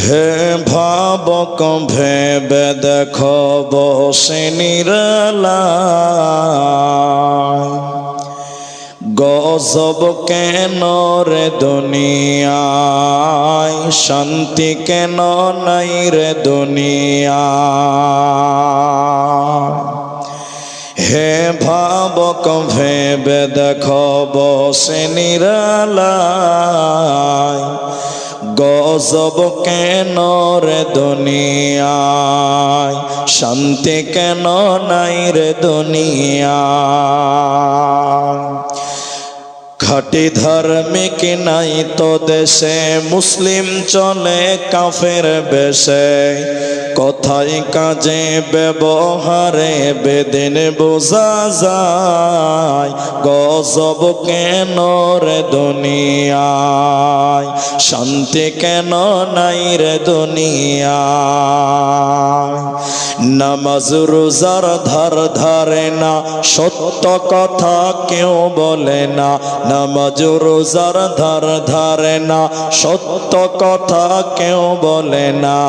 হে ভাবক ভেবে দেখো বসে নিরালায়, গজব কেন রে দুনিয়ায়, শান্তি কেন নাই রে দুনিয়ায়। হে ভাবক ভেবে দেখো বসে নিরালায়, গজব কেন রে দুনিয়ায়, শান্তি কেন নাই রে দুনিয়ায়। খাঁটি ধার্মিক নাই তো দেশে, মুসলিম চলে কাফের বেশে, কথায় কাজে ব্যবহারে বেদিন বোঝা যায়, গজব কেন রে দুনিয়ায়, শান্তি কেন নাই রে দুনিয়ায়। নামাজ রোজার ধার ধারে না, সত্য কথা কেউ বলে না, নামাজ রোজার ধার ধারে না, সত্য কথা কেউ বলে না,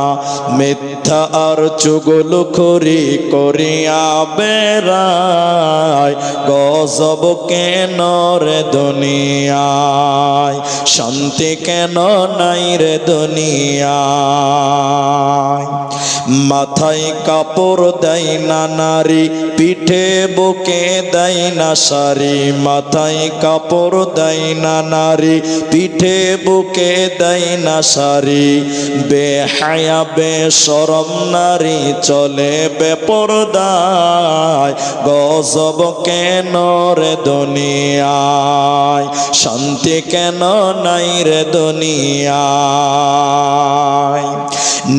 মিথ্যা আর চুগলখড়ি করিয়া বেড়ায়, গজব কেন রে দুনিয়ায়, শান্তি কেন নাই রে দুনিয়ায়। মাথায় কাপড় দেয় না নারী, পিঠে বুকে দেয় না শাড়ি, মাথায় কাপড় দেয় না নারী, পিঠে বুকে দেয় না শাড়ি, বেহায়া বেশরম নারী চলে বেপরদায়, গজব কেন রে দুনিয়ায়, শান্তি কেন নাই রে দুনিয়ায়।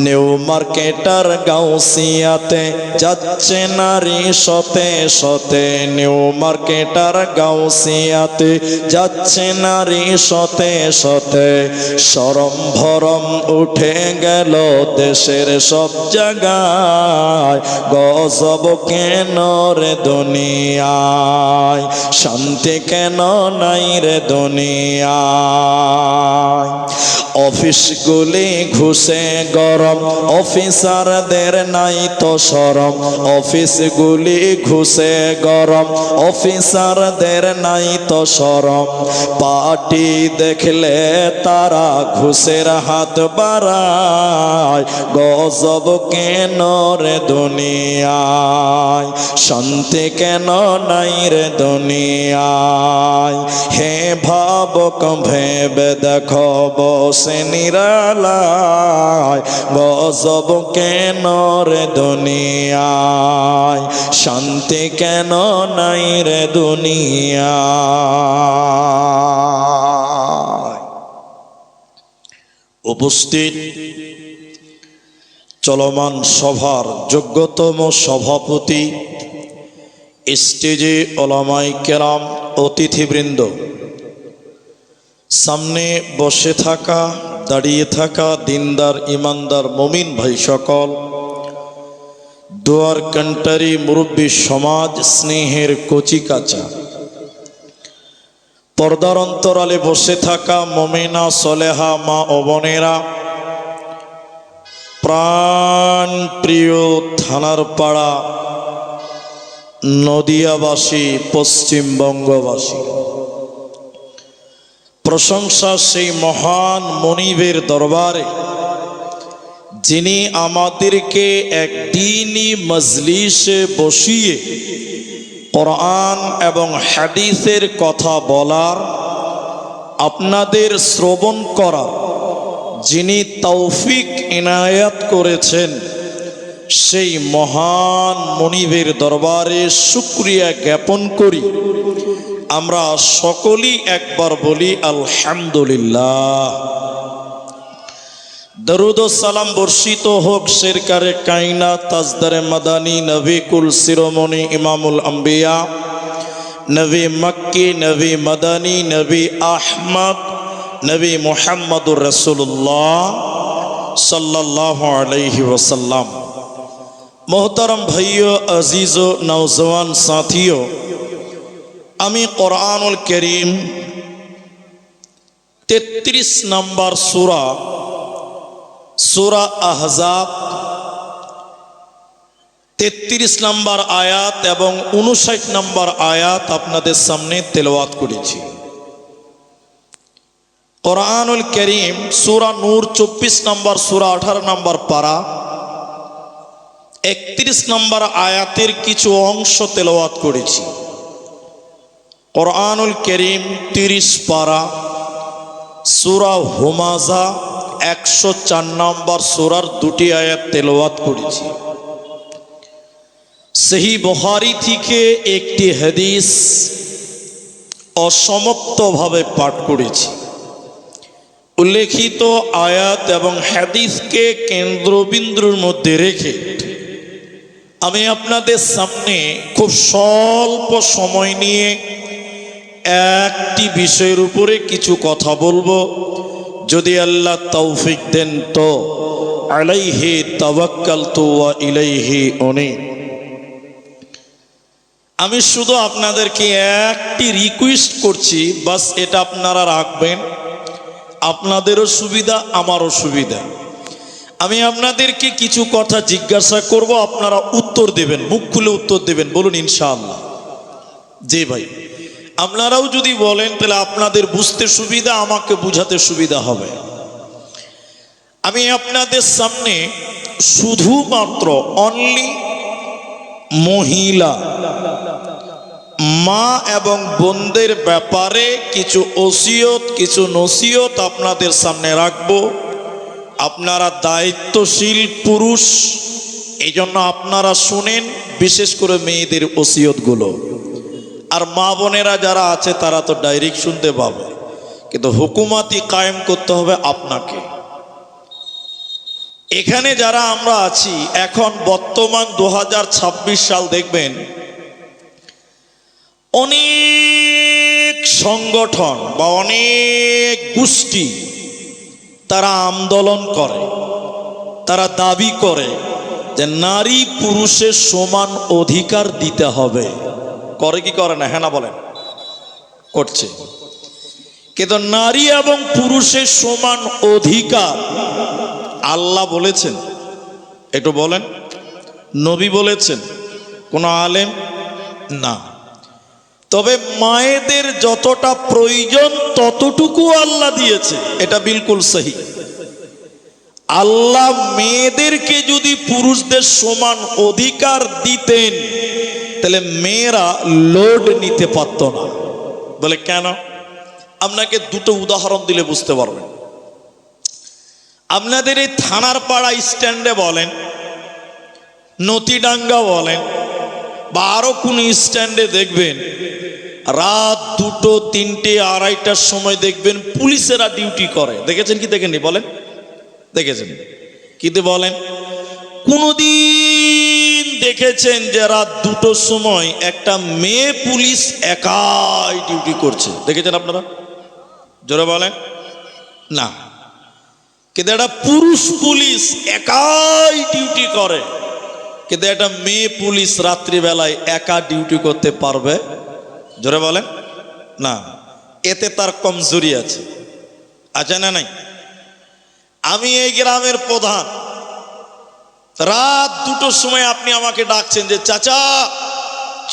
নিউ মার্কেটার গাউসিয়াতে যাচ্ছে নারী শতে শতে, নিউ মার্কেটার গাউসিয়াতে যাচ্ছে নারী শতে শতে, শরম ভরম উঠে গেল দেশের সব জায়গায়, গজব কেন রে দুনিয়ায়, শান্তি কেন নাই রে দুনিয়ায়। অফিসগুলি ঘুষে গরম, অফিসারদের নাই তো শরম, অফিসগুলি ঘুষে গরম, অফিসারদের নাই তো শরম, পার্টি দেখলে তারা ঘুষের হাত বাড়ায়, গজব কেন রে দুনিয়ায়, শান্তি কেন নাই রে দুনিয়ায়। হে ভাবক ভেবে দেখো বসে নিরালায়, গজব কেন রে দুনিয়ায়, শান্তি কেন নাই রে দুনিয়ায়। উপস্থিত চলমান সভার যোগ্যতম সভাপতি, স্টেজে ওলামায়ে কেরাম, অতিথিবৃন্দ, সামনে বসে থাকা দাঁড়িয়ে থাকা দিনদার ইমানদার মুমিন ভাই সকল, দুয়ার কান্টারি মুরব্বী সমাজ, স্নেহের কচিকাচা, পর্দার অন্তরালে বসে থাকা মুমিনা সলেহা মা ও বোনেরা, প্রাণ প্রিয় থানার পাড়া নদিয়াবাসী, পশ্চিমবঙ্গবাসী, প্রশংসা সেই মহান মনিবের দরবারে যিনি আমাদেরকে একদিনই মজলিসে বসিয়ে কোরআন এবং হাদিসের কথা বলার, আপনাদের শ্রবণ করার যিনি তৌফিক ইনায়াত করেছেন, সেই মহান মনিবের দরবারে শুকরিয়া জ্ঞাপন করি। আমরা সকলেই একবার বলি আলহামদুলিল্লাহ। দরুদ ও সালাম বর্ষিত হোক সরকারে কায়নাত, তাজদারে মাদানী, নবী কুল শিরোমণি ইমামুল আম্বিয়া, নবী মক্কি, নবী মাদানী, নবী আহমদ, নবী মুহাম্মদুর রাসূলুল্লাহ সাল্লাল্লাহু আলাইহি ওয়াসাল্লাম। मोहतरम भाइयों, अजीज़ों, नौजवान साथियों, আমি কোরআনুল কারীম 33 নম্বর সূরা সূরা আহজাব 33 নম্বর আয়াত এবং 59 নম্বর আয়াত আপনাদের সামনে তেলাওয়াত করেছি। কোরআনুল কারীম সূরা নূর 24 নম্বর সূরা 18 নম্বর পারা 31 নম্বর আয়াতের কিছু অংশ তেলাওয়াত করেছি। কোরআনুল কারীম 30 পারা সূরা হুমাযা 104 নম্বর সূরার দুটি আয়াত তেলাওয়াত করেছি। সহিহ বুখারী থেকে একটি হাদিস অসমাপ্তভাবে পাঠ করেছি। উল্লেখিত আয়াত এবং হাদিসকে কেন্দ্রবিন্দুর মধ্যে রেখে আমি আপনাদের সামনে খুব স্বল্প সময় নিয়ে একটি বিষয়ের উপরে কিছু কথা বলবো। যদি আল্লাহ তৌফিক দেন তো আলাইহি তাওয়াক্কালতু ওয়া ইলাইহি উনীব। আমি শুধু আপনাদেরকে একটি রিকোয়েস্ট করছি, বাস এটা আপনারা রাখবেন, আপনাদেরও সুবিধা আমারও সুবিধা। আমি আপনাদেরকে কিছু কথা জিজ্ঞাসা করব, আপনারা উত্তর দেবেন, মুখ খুলে উত্তর দেবেন। বলুন ইনশাআল্লাহ। জি ভাই, আপনারাও যদি বলেন তাহলে আপনাদের বুঝতে সুবিধা, আমাকে বুঝাতে সুবিধা হবে। আমি আপনাদের সামনে শুধুমাত্র অনলি মহিলা মা এবং বোনদের ব্যাপারে কিছু ওসিয়ত, কিছু নসিহত আপনাদের সামনে রাখবো। আপনারা দায়িত্বশীল পুরুষ, এই জন্য আপনারা শুনেন, বিশেষ করে মেয়েদের ওসিয়তগুলো। আর মা বোনেরা যারা আছে তারা তো ডাইরেক্ট শুনতে পাবে, কিন্তু হুকুমাতি কায়েম করতে হবে আপনাকে। এখানে যারা আমরা আছি এখন বর্তমান 2026 সাল, দেখবেন অনেক সংগঠন বা অনেক গোষ্ঠী তারা আন্দোলন করে, তারা দাবি করে যে নারী পুরুষের সমান অধিকার দিতে হবে। করে কি করে না? হ্যাঁ না বলেন? করছে। কিন্তু নারী এবং পুরুষের সমান অধিকার আল্লাহ বলেছেন? একটু বলেন। নবী বলেছেন? কোন আলেম? না। তবে মায়েদের যতটা প্রয়োজন ততটুকু আল্লাহ দিয়েছে, এটা বিলকুল সহি। আল্লাহ মেয়েদেরকে যদি পুরুষদের সমান অধিকার দিতেন তাহলে মেয়েরা লোড নিতে পারত না। বলে কেন? আপনাকে দুটো উদাহরণ দিলে বুঝতে পারবেন। আপনাদের এই থানার পাড়া স্ট্যান্ডে বলেন, নতিডাঙ্গা বলেন, বা আরো কোন স্ট্যান্ডে দেখবেন রাত 2, 3, 2:30টার সময় দেখবেন পুলিশেরা ডিউটি করে। দেখেছেন কি দেখেননি? বলেন। দেখেছেন? কিন্তু বলেন কোনদিন দেখেছেন যে রাত 2টোর সময় একটা মেয়ে পুলিশ একাই ডিউটি করছে? দেখেছেন আপনারা? জোরে বলেন না। কিন্তু একটা পুরুষ পুলিশ একাই ডিউটি করে, কিন্তু একটা মেয়ে পুলিশ রাত্রিবেলায় একা ডিউটি করতে পারবে? জোরে বলেন না। এতে তার কমজোরি আছে, আছে না নাই? আমি এই গ্রামের প্রধান, রাত 2টোর সময় আপনি আমাকে ডাকছেন যে চাচা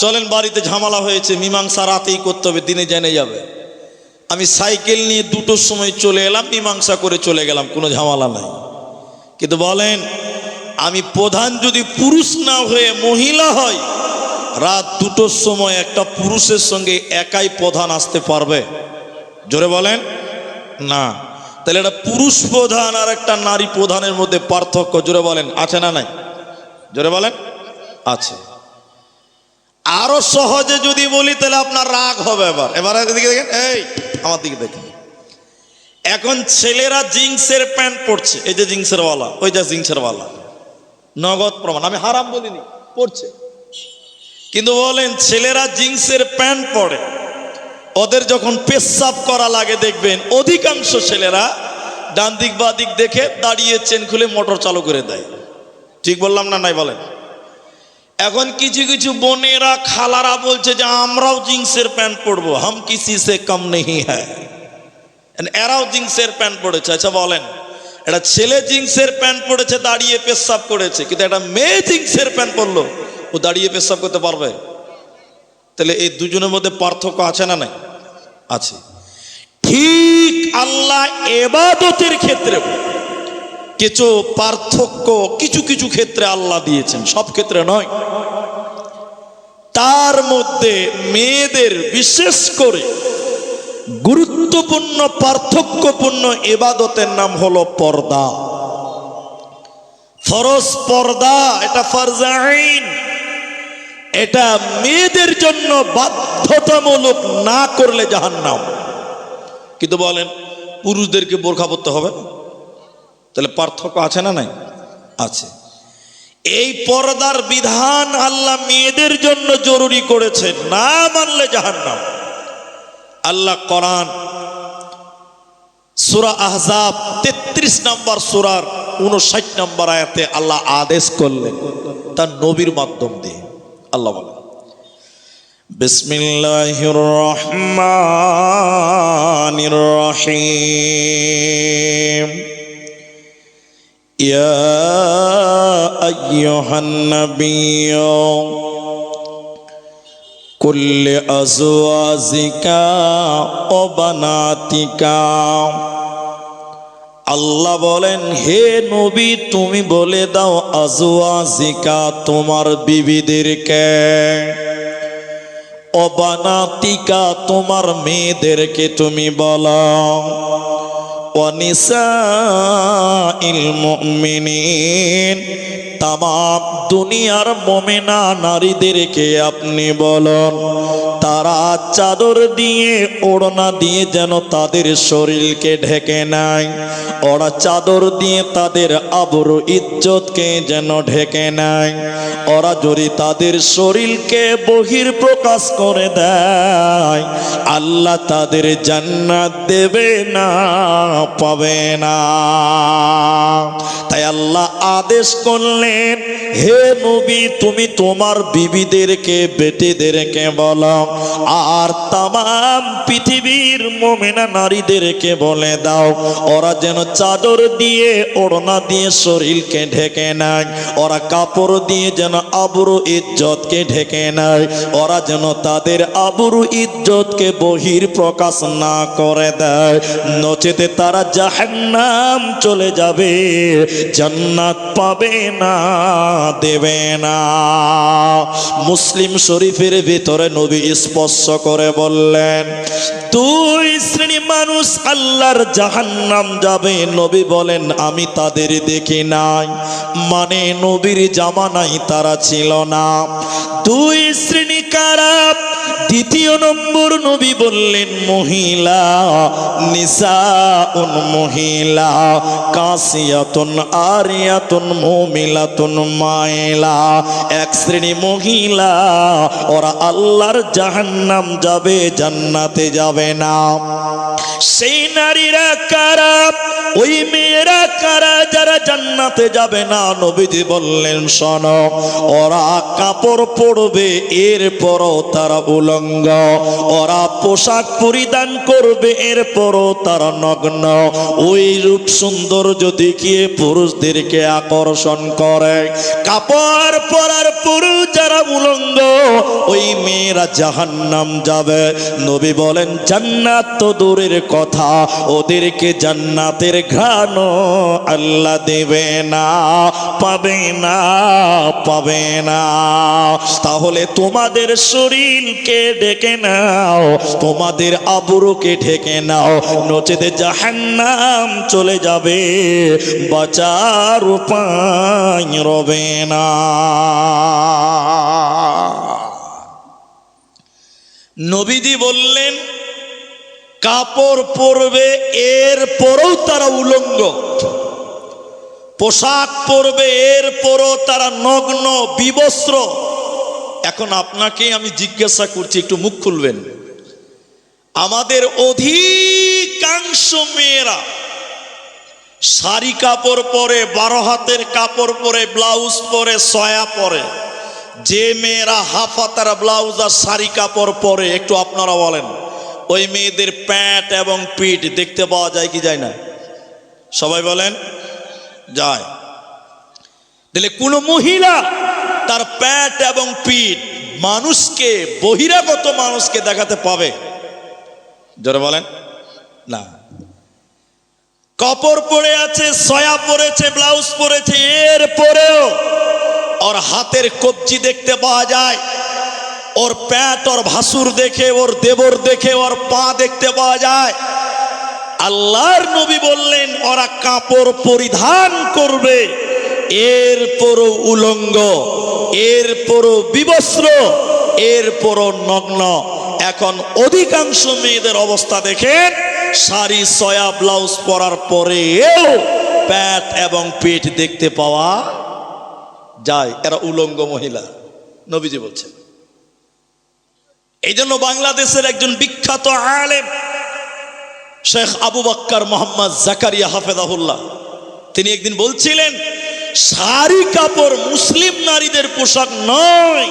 চলেন বাড়িতে ঝামেলা হয়েছে, মীমাংসা রাতেই করতে হবে, দিনে জেনে যাবে। আমি সাইকেল নিয়ে 2টোর সময় চলে এলাম, মীমাংসা করে চলে গেলাম, কোনো ঝামেলা নাই। কিন্তু বলেন আমি প্রধান যদি পুরুষ না হয়ে মহিলা হয়, রাত 2টোর সময় একটা পুরুষের সঙ্গে একাই প্রধান আসতে পারবে? জোরে বলেন না। তাহলে একটা পুরুষ প্রধান আর একটা নারী প্রধানের মধ্যে পার্থক্য, জোরে বলেন, আছে না নাই? জোরে বলেন আছে। আরো সহজে যদি বলি তাহলে আপনার রাগ হবে। এবার এদিকে দেখেন, এই আমার দিকে দেখেন। এখন ছেলেরা জিন্সের প্যান্ট পরছে, এই যে জিন্সের ওয়ালা, ওই যে জিন্সের ওয়ালা, নগদ প্রমাণ, আমি হারাম বলিনি, পড়ছে। কিন্তু বলেন ছেলেরা জিন্সের প্যান্ট পরে, ওদের যখন পেশাব করা লাগে দেখবেন অধিকাংশ ছেলেরা ডান দিক বা দিক দেখে দাঁড়িয়ে চেন খুলে মোটর চালু করে দেয়। ঠিক বললাম না নাই? বলেন। এখন কিছু কিছু বোনেরা খালারা বলছে যে আমরাও জিন্সের প্যান্ট পরবো, হাম কিসি সে কম নেই হ্যাঁ। এরাও জিন্সের প্যান্ট পড়েছে। আচ্ছা বলেন, একটা ছেলে জিন্সের প্যান্ট পরেছে, দাঁড়িয়ে পেশাব করেছে, কিন্তু একটা মেয়ে জিন্সের প্যান্ট পরলো, ও দাঁড়িয়ে পেশাব করতে পারবে? তাহলে এই দুজনের মধ্যে পার্থক্য আছে না নাই? আছে। ঠিক আল্লাহ ইবাদতের ক্ষেত্রে কিছু পার্থক্য কিছু কিছু ক্ষেত্রে আল্লাহ দিয়েছেন, সব ক্ষেত্রে নয়। তার মধ্যে মেয়েদের বিশেষ করে গুরুত্বপূর্ণ পার্থক্যপূর্ণ ইবাদতের নাম হলো পর্দা। ফরজ পর্দা, এটা ফরজ আইন, এটা মেয়েদের জন্য বাধ্যতামূলক, না করলে জাহান্নাম। কিন্তু বলেন পুরুষদেরকে বোরখা পরতে হবে, তাহলে পার্থক্য আছে না নাই? আছে। এই পর্দার বিধান আল্লাহ মেয়েদের জন্য জরুরি করেছে, না মানলে জাহান্নাম। আল্লাহ কোরআন সূরা আহজাব 33 নম্বর সূরার 59 নম্বর আয়াতে আল্লাহ আদেশ করলেন তার নবীর মাধ্যম দিয়ে। আল্লাহ বলেন, বিসমিল্লাহির রহমানির রহিম, ইয়া আইয়ুহান নাবিয়্যু কুল্লি আজওয়াজিকা ওয়া বানাতিকা। আল্লাহ বলেন, হে নবী তুমি বলে দাও আজওয়াজিকা তোমার বিবিদেরকে, ওয়া বানাতিকা তোমার মেয়েদেরকে তুমি বলো, ওয়া নিসাইল মুমিনিন তামাম দুনিয়ার মুমিনা নারীদেরকে আপনি বলুন তারা চাদর দিয়ে ওড়না দিয়ে যেন তাদের শরীরকে ঢেকে নেয়, ওরা চাদর দিয়ে তাদের আবরু ইজ্জতকে যেন ঢেকে নেয়। ওরা যদি তাদের শরীরকে বহির প্রকাশ করে দেয়, আল্লাহ তাদের জান্নাত দেবে না, পাবে না। তাই আল্লাহ আদেশ করলেন, হে নবী তুমি তোমার বিবিদেরকে বেটিদেরকে বলো, আর তামাম পৃথিবীর মুমিনা নারীদেরকে বলে দাও ওরা যেন চাদর দিয়ে ওড়না দিয়ে শরীরকে ঢেকে নেয়, ওরা কাপড় দিয়ে যেন আবরু ইজ্জতকে ঢেকে নেয়, ওরা যেন তাদের আবরু ইজ্জতকে বহির প্রকাশ না করে দেয়, নচেতে তারা জাহান্নাম চলে যাবে, জান্নাত পাবে না, দেবে না। মুসলিম শরীফের ভিতরে নবী স্পর্শ করে বললেন, দুই শ্রেণী মানুষ আল্লাহর জাহান্নাম যাবে। নবী বলেন আমি তাদের দেখি নাই, মানে নবীর জামানায় তারা ছিল না। দুই শ্রেণী কারা? দ্বিতীয় নম্বর নবী বললেন মহিলা, নিসাউন মহিলা, কাসিয়াতুন আরিয়াতুন মুমিলাতুন মাইলা। এক শ্রেণী মহিলা ওরা আল্লাহর জাহান্নাম যাবে, জান্নাতে যাবে না। সেই নারীরা কারা? ওই মেয়েরা কারা যারা জান্নাতে যাবে না? নবীজি বললেন শোনো, ওরা কাপড় পরবে এরপরও তারা উলঙ্গ, ওরা পোশাক পরিধান করবে এরপরও তারা নগ্ন। ওই রূপ সৌন্দর্য দেখিয়ে পুরুষদেরকে আকর্ষণ করে। কাপড় পরার পুরুষ যারা উলঙ্গ, ওই মেয়েরা জাহান্নাম যাবে। নবী বলেন জান্নাত তো দূরের কথা, ওদেরকে জান্নাতের ঘ্রাণ আল্লাহ দেবে না, পাবে না, পাবে না। তাহলে তোমাদের শরীরকে ঢেকে নাও, তোমাদের আবরুকে ঢেকে নাও, নচেতে জাহান্নাম চলে যাবে, বাঁচার উপায় রবে না। নবীজি বললেন কাপড় পরবে এরপরও তারা উলঙ্গ, পোশাক পরবে এরপরও তারা নগ্ন বিবস্ত্র। এখন আপনাকে আমি জিজ্ঞাসা করছি, একটু মুখ খুলবেন। আমাদের অধিকাংশ মেয়েরা শাড়ি কাপড় পরে, 12 হাতের কাপড় পরে, ব্লাউজ পরে, সয়া পরে। যে মেয়েরা হাফ হাতার ব্লাউজ আর শাড়ি কাপড় পরে, একটু আপনারা বলেন ওই মেয়েদের প্যান্ট এবং পিঠ দেখতে পাওয়া যায় কি যায় না? সবাই বলেন যায়। তাহলে কোন মহিলা তার পেট এবং পিঠ মানুষকে, বহিরাগত মানুষকে দেখাতে পাবে? জোরে বলেন না। কাপড় পরে আছে, সয়া পরেছে, ব্লাউজ পরেছে, এর পরেও ওর হাতের কবজি দেখতে পাওয়া যায়, ওর পেট, ওর ভাসুর দেখে, ওর দেবর দেখে, ওর পা দেখতে পাওয়া যায়। আল্লাহর নবী বললেন ওরা কাপড় পরিধান করবে, এরপরও উলঙ্গ, এরপরও বিবস্ত্র, এরপরও নগ্ন। এখন অধিকাংশ মেয়েদের অবস্থা দেখেন, শাড়ি সয়া ব্লাউজ পরার পরেও পেট এবং পেট দেখতে পাওয়া যায়, এরা উলঙ্গ মহিলা, নবীজি বলছেন। এই জন্য বাংলাদেশের একজন বিখ্যাত আলেম শেখ আবু বকর মোহাম্মদ জাকারিয়া হাফেজাহুল্লাহ, তিনি একদিন বলছিলেন, শাড়ি কাপড় মুসলিম নারীদের পোশাক নয়,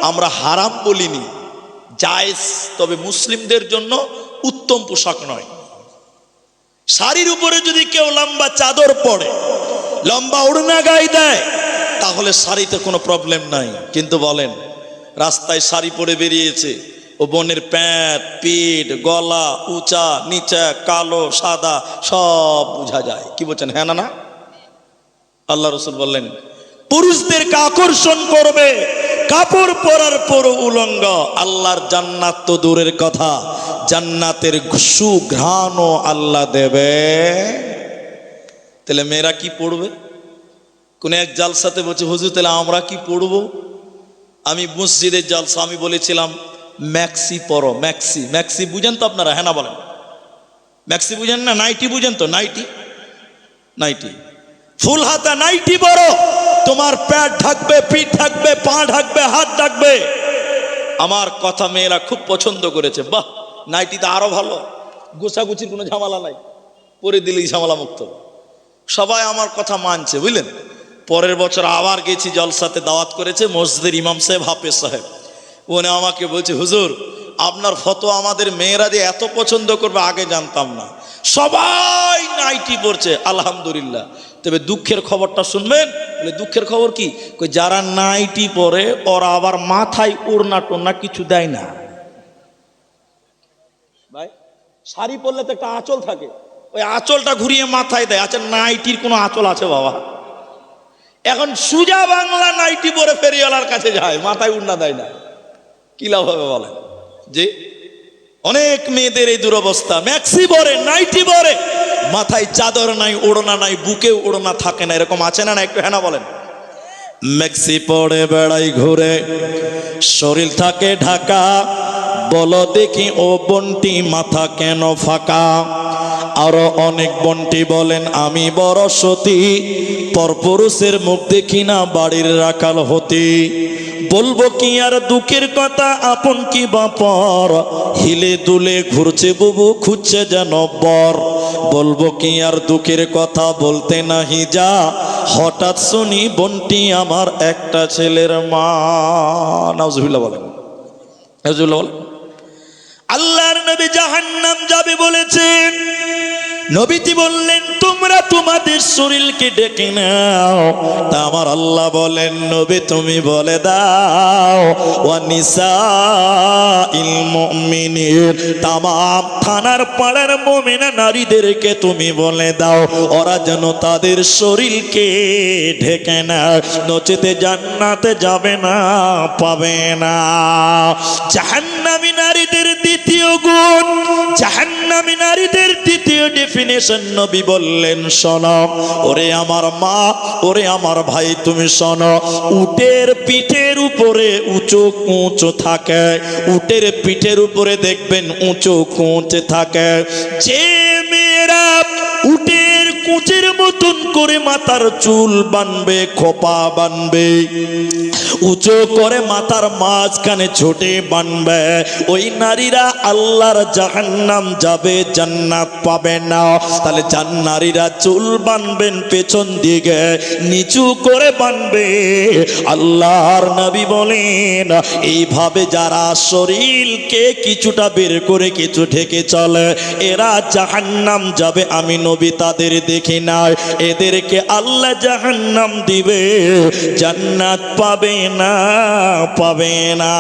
আমরা হারাম বলিনি, জায়েজ, তবে মুসলিমদের জন্য উত্তম পোশাক নয়। শাড়ির উপরে যদি কেউ লম্বা চাদর পরে, লম্বা ওড়না গায়ে দেয়, তাহলে শাড়িতে কোনো প্রবলেম নাই। কিন্তু বলেন, রাস্তায় শাড়ি পরে বেরিয়েছে, ও বোনের প্যান্ট, পিঠ, গলা, উঁচা নিচা, কালো সাদা সব বোঝা যায়। কি বলছেন, হ্যাঁ না না? আল্লাহ রসুল বললেন পুরুষদেরকে আকর্ষণ করবে কাপড় পরার পর উলঙ্গ। আল্লাহর জান্নাত তো দূরের কথা, জান্নাতের সুঘ্রাণও আল্লাহ দেবে। তাহলে মেয়েরা কি পড়বে? কোন এক জালসাতে বলছে, হুজুর তাহলে আমরা কি পড়বো? আমি মসজিদের জালসা, আমি বলেছিলাম ম্যাক্সি পরো। ম্যাক্সি, ম্যাক্সি বুঝেন তো আপনারা? হ্যাঁ না বলেন? ম্যাক্সি বুঝেন না? নাইটি বুঝেন তো? নাইটি, নাইটি, ফুল হাতা নাইটি বড়, তোমার পেট ঢাকবে, পিঠ ঢাকবে, পা ঢাকবে, হাত ঢাকবে। আমার কথা মেয়েরা খুব পছন্দ করেছে। বাহ, নাইটিতে আরো ভালো, গোছাগুছির কোনো ঝামেলা নাই, পরে দিলেই ঝামেলা মুক্ত। সবাই আমার কথা মানছে, বুঝলেন। পরের বছর আবার গেছি, জলসাতে দাওয়াত করেছে মসজিদের ইমাম সাহেব, হাফেজ সাহেব। উনি আমাকে বলছে, হুজুর আপনার ফতোয়া আমাদের মেয়েরা যে এত পছন্দ করবে আগে জানতাম না, সবাই নাইটি পরছে, আলহামদুলিল্লাহ। তবে দুঃখের খবরটা শুনবেন। বলে দুঃখের খবর কি? যারা নাইটি পরে ওরা আবার মাথায় ওড়না টোড়না কিছু দেয় না। ভাই, শাড়ি পরলে তো একটা আঁচল থাকে, ওই আঁচলটা ঘুরিয়ে মাথায় দেয়। আচ্ছা, নাইটির কোনো আঁচল আছে বাবা? এখন সুজা বাংলা নাইটি পরে ফেরিওয়ালার কাছে যায়, মাথায় উড়না দেয় না, কি লাভ হবে বলেন? যে অনেক মেয়েদের এই দুরবস্থা, ম্যাক্সি পরে, নাইটি পরে, মাথায় চাদর নাই, ওড়না নাই, বুকে ওড়না থাকে না, এরকম আছে না? একটু হ্যাঁ না বলেন? ম্যাক্সি পরে বেড়াই ঘুরে, শরীর থাকে ঢাকা, বলো দেখি ও বন্টি মাথা কেন ফাঁকা? আরো অনেক বন্টি বলেন আমি বড় সতী, পরপুরুষের মুখ দেখি না বাড়ির রাখাল হতি। বলবো কি আর দুঃখের কথা, আপন কি বাপর, হিলে দুলে ঘুরছে বুবু, খুঁজছে যেন বর। বলবো কি আর দুঃখের কথা, বলতে নাহি যা, হঠাৎ শুনি বন্টি আমার একটা ছেলের মা। নাউজুবিল্লাহ বলেন, নাউজুবিল্লাহ বলেন। আল্লাহর নবী জাহান্নাম যাবে বলেছেন, নবীজি বললেন তোমরা তোমাদের শরীরকে ডেকে নাও। তা আমার আল্লাহ বলেন, নবী তুমি বলে দাও, ওয়া নিসাইল মুমিনিন, তামাম থানার পাড়ার মুমিনা নারীদেরকে তুমি বলে দাও, ওরা যেন তাদের শরীরকে ঢেকে নাও, নচেতে জান্নাতে যাবে না, পাবে না। জাহান্নামী নারীদের দ্বিতীয় গুণ, জাহান্নামী নারীদের দ্বিতীয় ডেফিনেশন নবী বললেন, শোনো ওরে আমার মা, ওরে আমার ভাই, তুমি শোনো, উটের পিঠের উপরে উঁচু কুঁচ থাকে, উটের পিঠের উপরে দেখবেন উঁচু কুঁচ থাকে। যে মেয়েরা উটের কুঁচের মতন করে মাথার চুল বানবে, খোপা বানবে, উঁচু করে মাথার মাঝখানে ছোটে বানবে, ওই নারীরা আল্লাহর জাহান্নাম যাবে, জান্নাত পাবে না। তাহলে নারীরা চুল বানবেন পেছন দিকে, নিচু করে বানবে। আল্লাহর নবী বলেন এইভাবে যারা শরীরকে কিছুটা বের করে কিছু ঢেকে চলে, এরা জাহান্নাম যাবে। আমি নবী তাদের দেখি না, এদেরকে আল্লাহ জাহান্নাম দিবে, জান্নাত পাবে না, পাবে না।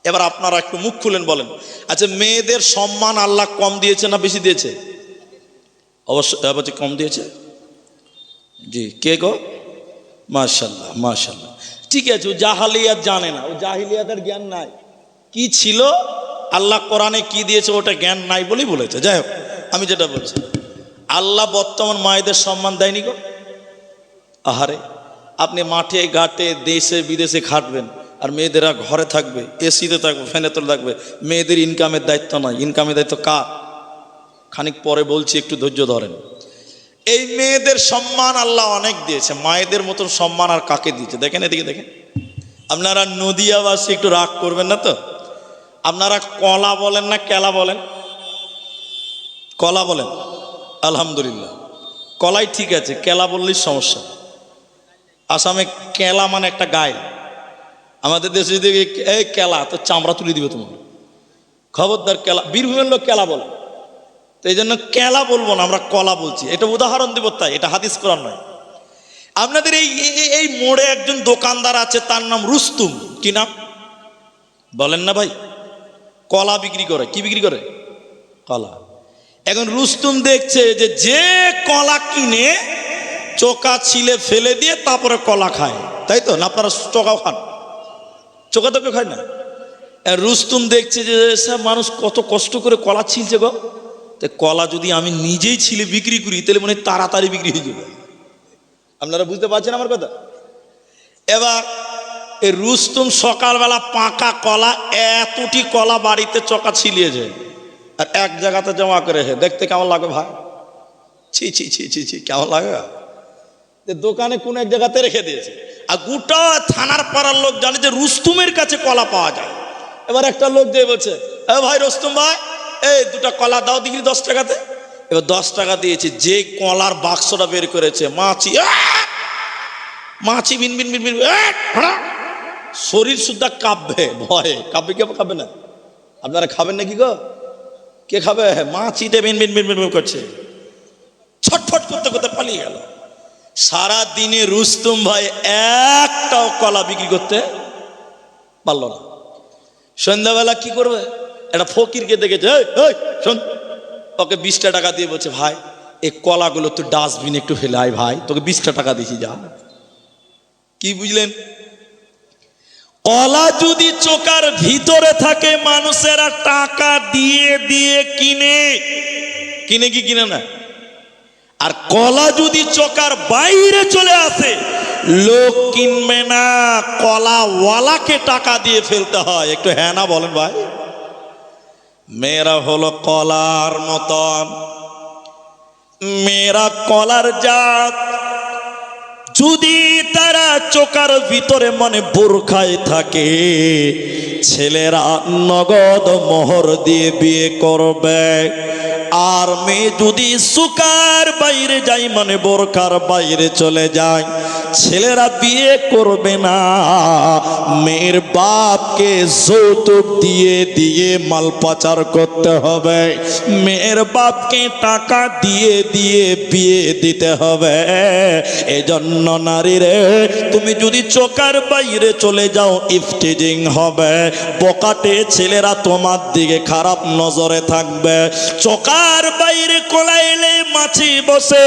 এবার আপনারা একটু মুখ খুলেন বলেন, আচ্ছা মেয়েদের সম্মান আল্লাহ কম দিয়েছে না বেশি দিয়েছে? অবশ্যই কম দিয়েছে। জি, কে গো? মাশাআল্লাহ, মাশাআল্লাহ। ঠিক আছে, ও জাহালিয়াত জানে না, ও জাহিলিয়াতের জ্ঞান নাই। কি ছিল আল্লাহ কোরআনে কি দিয়েছে ওটা জ্ঞান নাই বলেই বলেছে। যাই হোক, আমি যেটা বলছি, আল্লাহ বর্তমান মায়েদের সম্মান দেয়নি গো। আহারে, আপনি মাঠে ঘাটে দেশে বিদেশে খাটবেন, আর মেয়েদেরা ঘরে থাকবে, এসিতে থাকবে, ফ্যানে তলে থাকবে। মেয়েদের ইনকামের দায়িত্ব নয়, ইনকামের দায়িত্ব কার? খানিক পরে বলছি, একটু ধৈর্য ধরেন। এই মেয়েদের সম্মান আল্লাহ অনেক দিয়েছে, মায়েদের মতন সম্মান আর কাকে দিয়েছে দেখেন, এদিকে দেখেন। আপনারা নদিয়াবাসী একটু রাগ করবেন না তো? আপনারা কলা বলেন না কেলা বলেন? কলা বলেন, আলহামদুলিল্লাহ, কলাই ঠিক আছে, কেলা বললেই সমস্যা। আসামে কেলা মানে একটা গায়ে, আমাদের দেশে যদি এই কেলা, তো চামড়া তুলে দিবে তোমার, খবরদার কেলা। বীরভূমের লোক কেলা বলে, তো এই জন্য কেলা বলবো না, আমরা কলা বলছি। এটা উদাহরণ দেব, তাই এটা হাদিস কোরআন নয়। আপনাদের এই মোড়ে একজন দোকানদার আছে, তার নাম রুস্তুম। কি নাম বলেন না ভাই? কলা বিক্রি করে। কি বিক্রি করে? কলা। এখন রুস্তুম দেখছে যে কলা কিনে চোকা ছিলে ফেলে দিয়ে তারপরে কলা খায়, তাই তো না? আপনারা চোকাও খান? চোকা তো কেউ খায় না। রুস্তুম দেখছে যে সব মানুষ কত কষ্ট করে কলা ছিলছে গো, তো কলা যদি আমি নিজেই ছিলে বিক্রি করি তাহলে মনে হয় তাড়াতাড়ি বিক্রি হয়ে যাবে। আপনারা বুঝতে পারছেন আমার কথা? এবার এই রুস্তুম সকালবেলা পাকা কলা, এতটি কলা বাড়িতে চোকা ছিলিয়েছে, আর এক জায়গাতে জমা করে। দেখতে কেমন লাগে ভাই? ছি ছি ছি ছি ছি, কেমন লাগে? দোকানে কোন এক জায়গাতে রেখে দিয়েছে, আর গোটা থানার পাড়ার লোক জানে যে রুস্তুমের কাছে কলা পাওয়া যায়। এবার একটা লোক দিয়ে বলছে, ভাই রুস্তুম ভাই, এই দুটা কলা দাও দেখি 10 টাকাতে। এবার 10 টাকা দিয়েছে, যে কলার বাক্সটা বের করেছে, মাছি মাছি বিন বিন বিন বিন, শরীর সুদ্ধা কাঁপবে, ভয়ে কাঁপবে। কে খাবে না? আপনারা খাবেন নাকি গো? কে খাবে? মাছিতে বিন বিন বিন বিন করছে, ছটফট করতে করতে পালিয়ে গেল। সারা দিনে রুস্তুম ভাই একটাও কলা বিক্রি করতে পারল না। সন্ধ্যাবেলা কি করবে? একটা ফকিরকে দেখেছে, শোন, ওকে 20টা টাকা দিয়ে বলছে, ভাই এই কলাগুলো তুই ডাস্টবিন একটু ফেলে আয় ভাই, তোকে 20টা টাকা দিয়েছি, যা। কি বুঝলেন? কলা যদি চোকার ভিতরে থাকে, মানুষেরা টাকা দিয়ে দিয়ে কিনে কি কিনে না? আর কলা যদি চোকার বাইরে চলে আসে, লোক কিনবে না, কলাওয়ালাকে টাকা দিয়ে ফেলতে হয়। একটু হ্যাঁ না বলেন ভাই? মেয়েরা হলো কলার মতন, মেয়েরা কলার জাত। যদি তারা চোকার ভিতরে মানে বোরখায় থাকে, ছেলেরা নগদ মোহর দিয়ে বিয়ে করবে। আর মেয়ে যদি সুকার বাইরে যায় মানে বোরখার বাইরে চলে যায়, ছেলেরা বিয়ে করবে না। মেয়ের বাপকে যৌতুক দিয়ে দিয়ে মাল পাচার করতে হবে, মেয়ের বাপকে টাকা দিয়ে দিয়ে বিয়ে দিতে হবে। এজন্য নারী রে, তুমি যদি চোকার বাইরে চলে যাও, ইফতিজিং হবে, বকাটে ছেলেরা তোমার দিকে খারাপ নজরে থাকবে। চোকার বাইরে কোলাইলে মাছি বসে,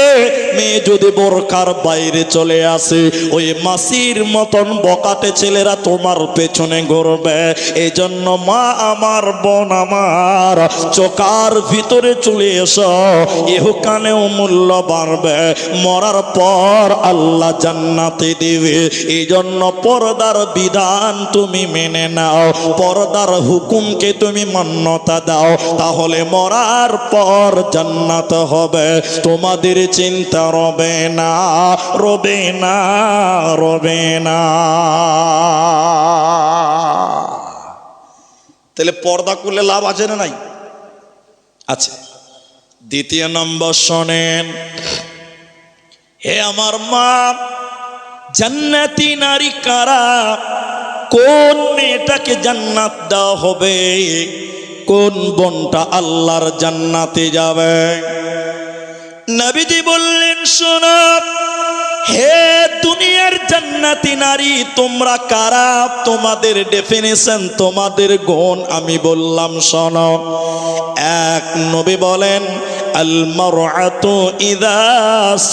মেয়ে যদি বোরকার বাইরে চলে আসে ওই মাছির মতন বকাটে ছেলেরা তোমার পেছনে ঘুরবে। এই জন্য মা আমার, বোন আমার, চোকার ভিতরে চলে এসো, ইহকানেও মূল্য বাড়বে, মরার পর আল্লাহ জান্নাতে দিবে। এই জন্য পর্দার বিধান তুমি মেনে নাও, পর্দার হুকুমকে তুমি মান্যতা দাও, তাহলে মরার পর জান্নাত হবে, তোমাদের চিন্তা রবে না, রবে না, রবে না। তাহলে পর্দা করলে লাভ আছে না নাই? আছে। দ্বিতীয় নম্বর শোনেন, হে আমার মা, জান্নাতি নারী কারা? কোন মেয়েটাকে জান্নাত দেওয়া হবে? কোন বোনটা আল্লাহর জান্নাতে যাবে? নবীজি বললেন, শোনো, হে দুনিয়ার জান্নাতি নারী, তোমরা কারা? তোমাদের ডেফিনিশন, তোমাদের গুণ আমি বললাম, শোনো। এক, নবী বলেন, আল মারআতু ইযা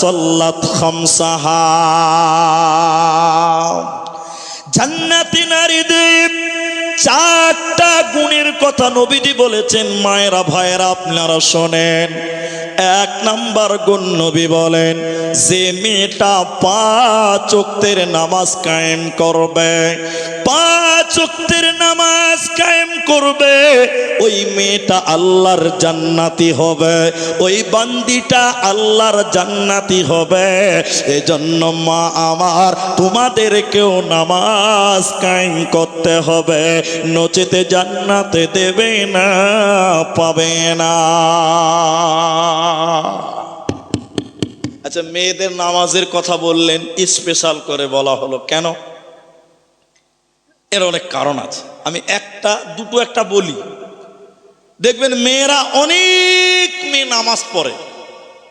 সাল্লাত খামসাহা। জান্নাতি নারীদের চারটা গুণের কথা নবীজি বলেছেন। মায়েরা, ভাইয়েরা, আপনারা শোনেন। এক নাম্বার গুণ নবী বলেন, যে মেয়েটা 5 ওয়াক্তের নামাজ কায়েম করবে, 5 ওয়াক্তের নামাজ কায়েম করবে, ওই মেয়েটা আল্লাহর জান্নাতি হবে, ওই বান্দিটা আল্লাহর জান্নাতি হবে। এজন্য মা আমার, তোমাদেরকেও নামাজ কায়েম করতে হবে, নচেতে জান্নাতে দেবে না, পাবে না। আচ্ছা, মেয়েদের নামাজের কথা বললেন, স্পেশাল করে বলা হলো কেন? এর অনেক কারণ আছে, আমি একটা বলি। দেখবেন মেয়েরা, অনেক মেয়ে নামাজ পড়ে,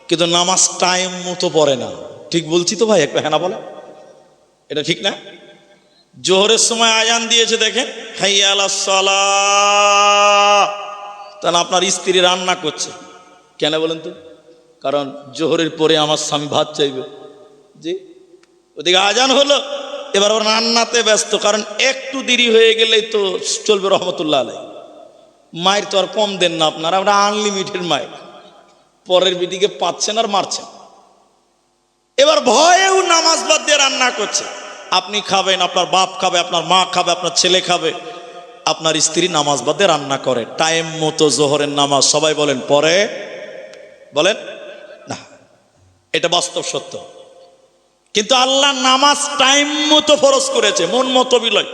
কিন্তু নামাজ টাইম মতো পড়ে না। ঠিক বলছি তো ভাই? একটা হ্যাঁ না বলে, এটা ঠিক না? জোহরের সময় আজান দিয়েছে, দেখেন, হাইয়া আলাস সালাহ, তাহলে আপনার স্ত্রী রান্না করছে। কেন বলেন তো? কারণ জোহরের পরে আমার স্বামী ভাত চাইবে। জি, ওদিকে আজান হলো, এবার আবার রান্নাতে ব্যস্ত, কারণ একটু দেরি হয়ে গেলেই তো চলবে রহমতুল্লাহ আলাই। মায়ের তো আর কম দেন না আপনারা, আমরা আনলিমিটেড মায়ের, পরের বিটিকে পাচ্ছেন আর মারছেন। এবার ভয়েও নামাজ বাদ দিয়ে রান্না করছে। আপনি খাবেন, আপনার বাপ খাবে, আপনার মা খাবে, আপনার ছেলে খাবে, আপনার স্ত্রী নামাজ বাদ দিয়ে রান্না করে। টাইম মতো জোহরের নামাজ সবাই বলেন পরে, বলেন না, এটা বাস্তব সত্য। কিন্তু আল্লাহ নামাজ টাইম মতো ফরজ করেছে, মন মতো বিলয়,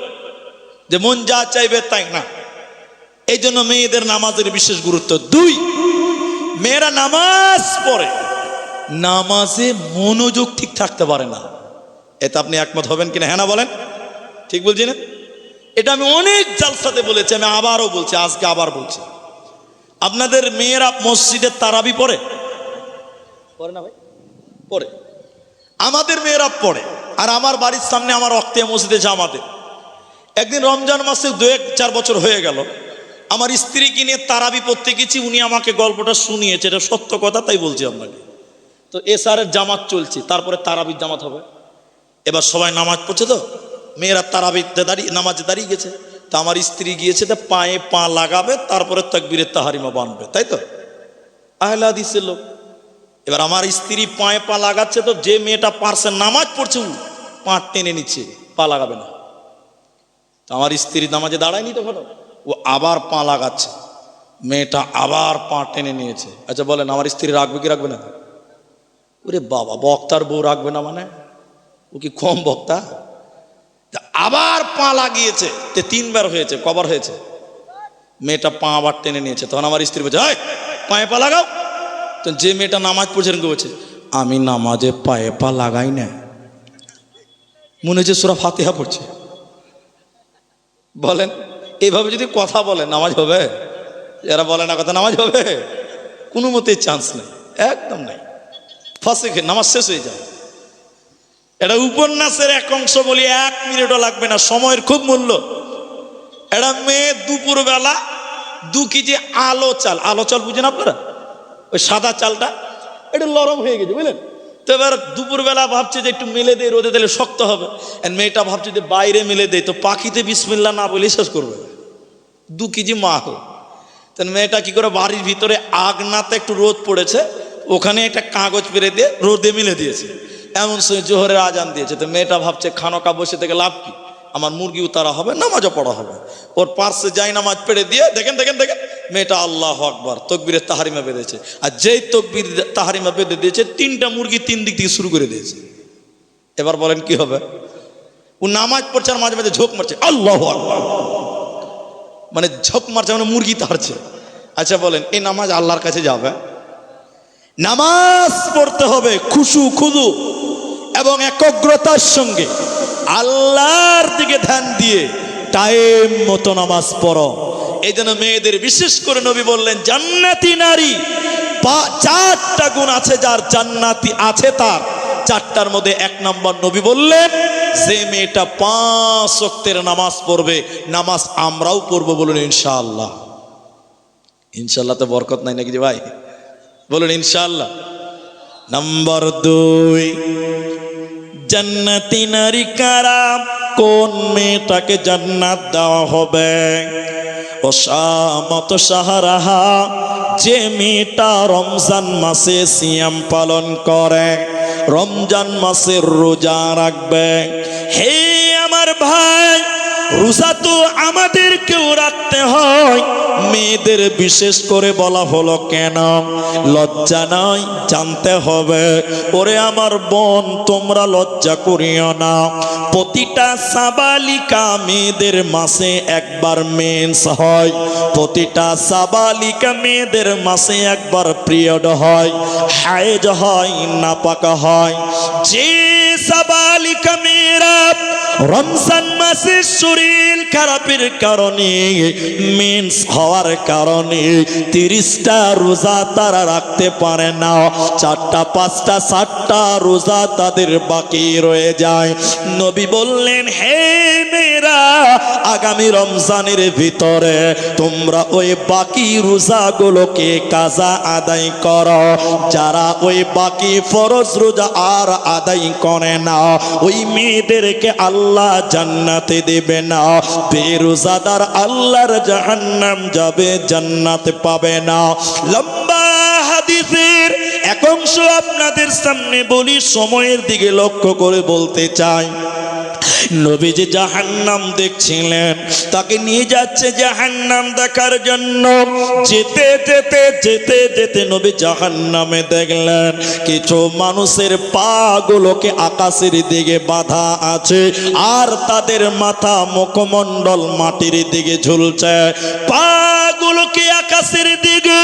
যে মন যা চাইবে তাই না। এই জন্য মেয়েদের নামাজের বিশেষ গুরুত্ব। 2, মেয়েরা নামাজ পড়ে, নামাজে মনোযোগ ঠিক থাকতে পারে না। এতে আপনি একমত হবেন কিনা? হ্যাঁ না বলেন? ঠিক বলছি না? এটা আমি অনেক জালসাতে বলেছি, আমি আবারও বলছি, আজকে আবার বলছি। আপনাদের মেয়েরা মসজিদের তারাবি পড়ে না ভাই? পড়ে। আমাদের মেয়েরা পড়ে। আর আমার বাড়ির সামনে আমার রক্তে মসজিদে জামাতে, একদিন রমজান মাসে 2-4 বছর হয়ে গেল, আমার স্ত্রীকে নিয়ে তারাবি পড়তে গেছি। উনি আমাকে গল্পটা শুনিয়েছে, এটা সত্য কথা, তাই বলছি আপনাকে। তো এসারের জামাত চলছে, তারপরে তারাবির জামাত হবে। এবার সবাই নামাজ পড়ছে, তো মেয়েরা তারাবিতে নামাজে দাঁড়িয়ে গেছে। তো আমার স্ত্রী গিয়েছে, তো পায়ে পা লাগাবে, তারপরে তাকবীরের তাহারিমা বানবে, তাই তো আহলে হাদিসের লোক। এবার আমার স্ত্রী পায়ে পা লাগাচ্ছে, তো যে মেয়েটা পারছে নামাজ পড়ছে, ও পা টেনে নিচ্ছে, পা লাগাবে না। তো আমার স্ত্রী নামাজে দাঁড়ায়নি, তখন ও আবার পা লাগাচ্ছে, মেয়েটা আবার পা টেনে নিয়েছে। আচ্ছা বলেন, আমার স্ত্রী রাখবে কি রাখবে না? ওরে বাবা, বক্তার বউ রাখবে না মানে? ও কি কম বক্তা? আবার পা লাগিয়েছে, 3 বার হয়েছে, কবার হয়েছে? মেয়েটা পা আবার টেনে নিয়েছে। তখন আমার স্ত্রী বলছে, পায়ে পা লাগাও। তো যে মেয়েটা নামাজ পড়ছে বলছে, আমি নামাজে পায়ে পা লাগাই না, মনে হচ্ছে সূরা ফাতিহা পড়ছে। বলেন, এইভাবে যদি কথা বলে নামাজ হবে? এরা বলে না কথা, নামাজ হবে? কোনো মতেই চান্স নেই, একদম নাই। ফাঁসে নামাজ শেষ হয়ে যায়। এটা উপন্যাসের এক অংশ বলি, 1 মিনিটও লাগবে না, সময়ের খুব মূল্য। এটা মেয়ে দুপুরবেলা 2 কেজি আলো চাল বুঝেন আপনারা? ওই সাদা চালটা এটা নরম হয়ে গেছে, বুঝলেন? তো এবার দুপুরবেলা ভাবছে যে একটু মেলে দেয়, রোদে দিলে শক্ত হবে। আর মেয়েটা ভাবছে যে বাইরে মেলে দেয়, তো পাখিতে বিসমিল্লাহ না বলে শেষ করবে। 2 কেজি মাল। তো মেয়েটা কি করে, বাড়ির ভিতরে আগনাতে একটু রোদ পড়েছে, ওখানে একটা কাগজ পেরে দিয়ে রোদে মিলে দিয়েছে। এমন সময় জোহরের আজান দিয়েছে। তো মেয়েটা ভাবছে খানকা বসে থেকে লাভ কি, আমার মুরগি উতারা হবে, নামাজও পড়া হবে। ওর পার্শ্বে যাই নামাজ পেড়ে দিয়ে দেখেন মেয়েটা আল্লাহু আকবার তকবীরের তাহারিমা বেঁধেছে। আর যেই তকবীর তাহারিমা বেঁধে দিয়েছে, 3টা মুরগি 3 দিক থেকে শুরু করে দিয়েছে। এবার বলেন কি হবে? ও নামাজ পড়ছে আর মাঝে মাঝে ঝোঁক মারছে, আল্লাহু আকবার, মানে ঝোঁক মারছে, মানে মুরগি তাড়ছে। আচ্ছা বলেন, এই নামাজ আল্লাহর কাছে যাবে? নামাজ পড়তে হবে খুশু খুদু এবং একগ্রতার সঙ্গে, আল্লাহর দিকে ধ্যান দিয়ে টাইম মতো নামাজ পড়ো। এই জন্য মেয়েদের বিশেষ করে নবী বললেন, জান্নাতি নারী 4টা গুণ আছে যার, জান্নাতি আছে তার 4টার মধ্যে 1 নম্বর নবী বললেন, যে মেয়েটা 5 ওয়াক্তের নামাজ পড়বে। নামাজ আমরাও পড়বো, বলুন ইনশাআল্লাহ। ইনশাআল্লাহ তো বরকত নাই নাকি যে ভাই, বলুন ইনশাআল্লাহ। নম্বর 2, জান্নাতি নারী কারা? কোন মেয়েটাকে জান্নাত দেওয়া হবে? ওসামত শাহরাহা, যে মেয়েটা রমজান মাসে সিয়াম পালন করে, রমজান মাসের রোজা রাখবে। হে আমার ভাই, রোজা তো আমাদেরকেও রাখতে হয়, মেয়েদের বিশেষ করে বলা হলো কেন? লজ্জা নাই, জানতে হবে। ওরে আমার বোন, তোমরা লজ্জা করিও না। প্রতিটা সাবালিকা মেয়েদের মাসে একবার মেন্স হয়, প্রতিটা সাবালিকা মেয়েদের মাসে একবার পিরিয়ড হয়, হায়েজ হয়, নাপাকা হয়। যে সাবালিকা মেয়েরা রমজান মাসে শরীর খারাপের কারণে, মেন্স হওয়ার কারণে 30টা রোজা তারা রাখতে পারে না, 4টা 5টা 7টা রোজা তাদের বাকি রয়ে যায়। নবী বললেন, হে মেয়েরা, আগামী রমজানের ভিতরে তোমরা ওই বাকি রোজাগুলোকে কাজা আদায় করো। যারা ওই বাকি ফরজ রোজা আর আদায় করে না, ওই মেয়েদেরকে আল্লাহ জান্নাতে দেবে না। বেরোজাদার আল্লাহর জাহান্নাম যাবে, জান্নাতে পাবে না। লম্বা হাদিসের এক অংশ আপনাদের সামনে বলি, সময়ের দিকে লক্ষ্য করে বলতে চাই। নবীজি জাহান্নাম দেখছিলেন, তাকে নিয়ে যাচ্ছে জাহান্নাম দেখার জন্য। যেতে যেতে যেতে যেতে নবী জাহান্নামে দেখলেন কিছু মানুষের পা গুলোকে আকাশের দিকে বাঁধা আছে, আর তাদের মাথা মুখমণ্ডল মাটির দিকে ঝুলছে। পা গুলোকে আকাশের দিকে,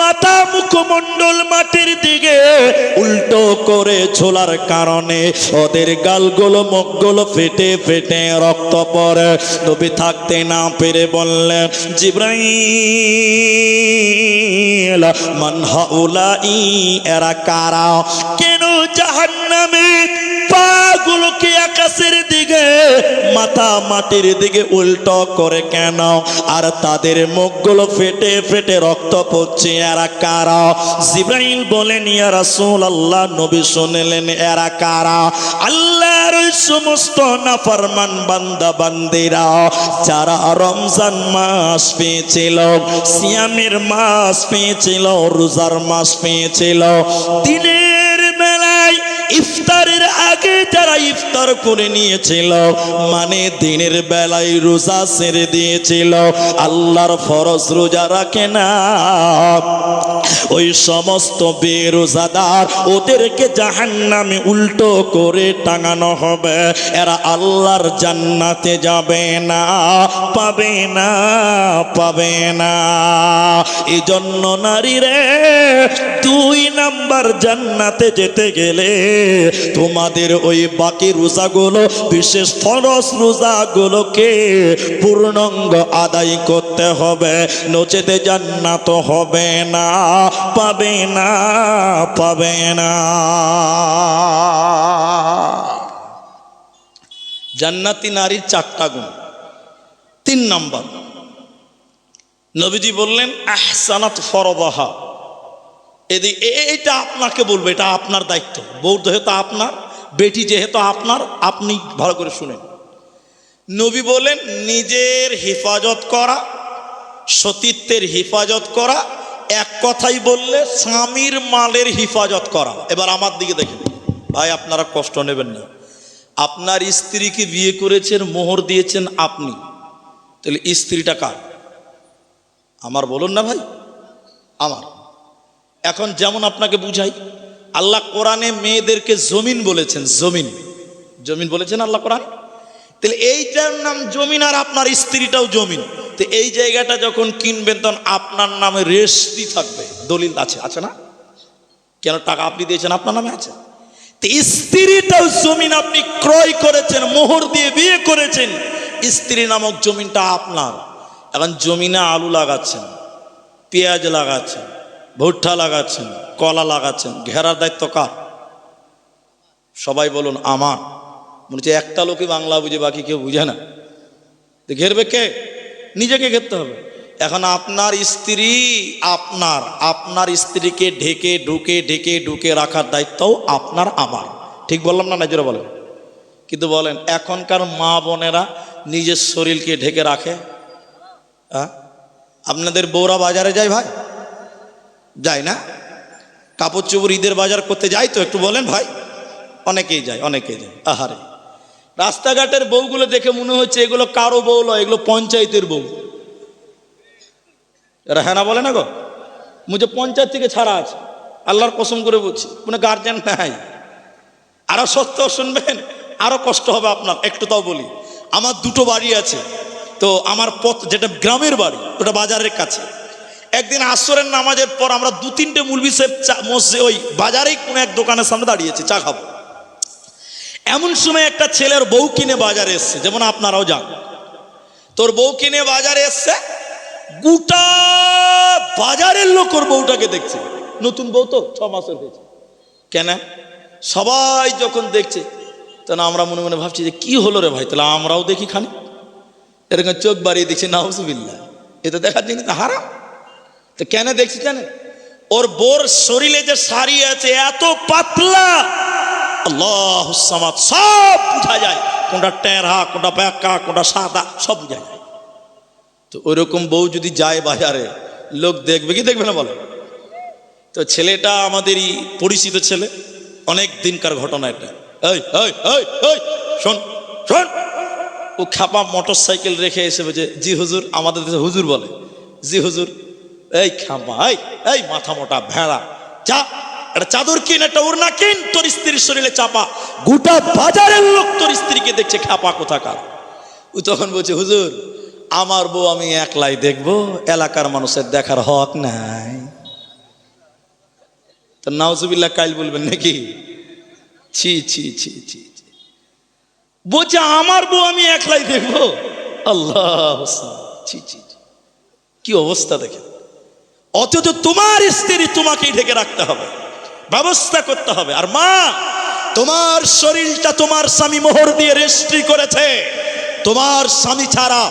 মাথা মুখমণ্ডল মাটির দিকে উল্টো করে ঝোলার কারণে ওদের গালগুলো মুখগুলো ফেটে ফেটে রক্ত পড়ে। নবী থাকতে না পেরে বললেন, জিবরাইল, মান হাউলাই, এরা কারা? কেন জাহান্নামে পাগুলোকে আকাশের দিকে, মাথা মাটির দিকে উল্টো করে কেন? আর তাদের মুখগুলো ফেটে ফেটে রক্ত পড়ছে, এরা কারা? জিবরাইল বলেন, ইয়া রাসূলুল্লাহ, নবী শুনলেন এরা কারা? আল্লাহর ওই সমস্ত নাফরমান বান্দা বান্দিরা যারা রমজান মাস পেয়েছিল, সিয়ামের মাস পেয়েছিল, রোজার মাস পেয়েছিল, দিনের বেলায় ইফতারের আগে যারা ইফতার করে নিয়েছিল, মানে দিনের বেলায় রোজা ছেড়ে দিয়েছিল, আল্লাহর ফরজ রোজা রাখে না, ওই সমস্ত বেরোজাদার ওদেরকে জাহান্নামে উল্টো করে টাঙানো হবে। এরা আল্লাহর জান্নাতে যাবে না, পাবে না, পাবে না। এই জন্য নারীরে 2 নাম্বার জান্নাতে যেতে গেলে তোমাদের ওই বাকি রোজাগুলো, বিশেষ ফরজ রোজাগুলোকে পূর্ণাঙ্গ আদায় করতে হবে, নচেতে জান্নাত হবে না, পাবে না, পাবে না। জান্নাতি নারীর 4টা গুণ। 3 নাম্বার নবীজি বললেন, আহসানাত ফরদাহা, এদিকে এইটা আপনাকে বলবো, এটা আপনার দায়িত্ব। বউ যেহেতু আপনার, বেটি যেহেতু আপনার, আপনি ভালো করে শুনেন। নবী বলেন নিজের হেফাজত করা, সতীত্বের হেফাজত করা, এক কথাই বললে স্বামীর মালের হেফাজত করা। এবার আমার দিকে দেখেন ভাই, আপনারা কষ্ট নেবেন না। আপনার স্ত্রীকে বিয়ে করেছেন, মোহর দিয়েছেন আপনি, তাহলে স্ত্রীটা কার? আমার, বলুন না ভাই, আমার। এখন যেমন আপনাকে বুঝাই, আল্লাহ কোরআনে মেয়েদেরকে জমিন বলেছেন, জমিন, জমিন বলেছেন আল্লাহ কোরআন। তাহলে এইটার নাম জমিন, আর আপনার স্ত্রীটাও জমিন। তো এই জায়গাটা যখন কিনবেন তখন আপনার নামে রেজিস্ট্রি থাকবে, দলিল আছে, আছে না? কেন? টাকা আপনি দিয়েছেন, আপনার নামে আছে। তো স্ত্রীটাও জমিন, আপনি ক্রয় করেছেন, মোহর দিয়ে বিয়ে করেছেন, স্ত্রী নামক জমিনটা আপনার। এখন জমিনে আলু লাগাচ্ছেন, পেঁয়াজ লাগাচ্ছেন, ভুট্টা লাগাচ্ছেন, কলা লাগাচ্ছেন, ঘেরার দায়িত্ব কার? সবাই বলুন আমার। মনে হচ্ছে একটা লোকই বাংলা বুঝে, বাকি কেউ বুঝে না। তো ঘেরবে কে? নিজেকে ঘেরতে হবে। এখন আপনার স্ত্রী আপনার, আপনার স্ত্রীকে ঢেকে ঢুকে ঢেকে ঢুকে রাখার দায়িত্বও আপনার আমার। ঠিক বললাম না? জোরে বলেন। কিন্তু বলেন এখনকার মা বোনেরা নিজের শরীরকে ঢেকে রাখে? হ্যাঁ, আপনাদের বউরা বাজারে যায় ভাই? যায় না? কাপড় চোপড় ঈদের বাজার করতে যায় তো? একটু বলেন ভাই। অনেকেই যায়, অনেকেই যায়। আহারে, রাস্তাঘাটের বউগুলো দেখে মনে হচ্ছে এগুলো কারো বউ নয়, এগুলো পঞ্চায়েতের বউ। এরা হ্যাঁ না বলে না গো? মুঝে পঞ্চায়েত থেকে ছাড়া আছে, আল্লাহর কসম করে বলছি, কোনো গার্জেন নাই। আরো সত্য শুনবেন, আরো কষ্ট হবে আপনার। একটু তাও বলি, আমার দুটো বাড়ি আছে, তো আমার পথ যেটা গ্রামের বাড়ি, ওটা বাজারের কাছে। একদিন আসরের নামাজের পর আমরা দু তিনটে মুলবি সাহেব মসজিদে ওই বাজারেই কোনো এক দোকানের সামনে দাঁড়িয়েছে, চা খাবো। এমন সময় একটা ছেলের বউ কিনে বাজারে এসছে, যেমন আপনারাও যান। তোর বউ কিনে বাজারে এসছে, গোটা বাজারের লোক ওর বউটাকে দেখছে। নতুন বউ তো 6 মাসের হয়েছে। কেন? সবাই যখন দেখছে তখন আমরা মনে মনে ভাবছি যে কি হলো রে ভাই, তাহলে আমরাও দেখি খানি। এরকম চোখ বাড়িয়ে দেখছি, নাউজুবিল্লাহ, এ তো দেখার জিনিস হারাম। তো কেন দেখছি জানেন? ওর বোর শরীরে যে শাড়ি আছে এত পাতলা, আল্লাহু সামাদ, সব বোঝা যায়, কোনটা টেরা, কোনটা ব্যাকা, কোনটা সাদা, সব বোঝা যায়। তো ওইরকম বউ যদি যায় বাজারে, লোক দেখবে কি দেখবে না বলো? তো ছেলেটা আমাদেরই পরিচিত ছেলে, অনেক দিনকার ঘটনা এটা। এই এই এই এই শোন শোন, ও খাপা মোটর সাইকেল রেখে এসে বলছে, জি হুজুর। আমাদের দেশে হুজুর বলে, জি হুজুর। এই খাপা, এই এই মাথা মোটা ভেড়া, যা একটা চাদর কিন, একটা ওড়না কিন, তোর স্ত্রীর শরীরে চাপা। গোটা বাজারের লোক তোর স্ত্রীকে দেখছে, খাপা কোথাকার। ও তখন বলছে, হুজুর আমার বউ আমি একলাই দেখবো, এলাকার মানুষের দেখার হক নাই। তো নাউজুবিল্লাহ কাইল বলবেন নাকি? ছি ছি ছি ছি, বলছে আমার বউ আমি একলাই দেখবো। আল্লাহ, ছি ছি, কি অবস্থা দেখে। অথচ তোমার স্ত্রী তোমাকেই ঢেকে রাখতে হবে, ব্যবস্থা করতে হবে। আর মা, তোমার শরীরটা তোমার স্বামী মোহর দিয়ে রেজিস্ট্রি করেছে। তোমার স্বামী ছাড়া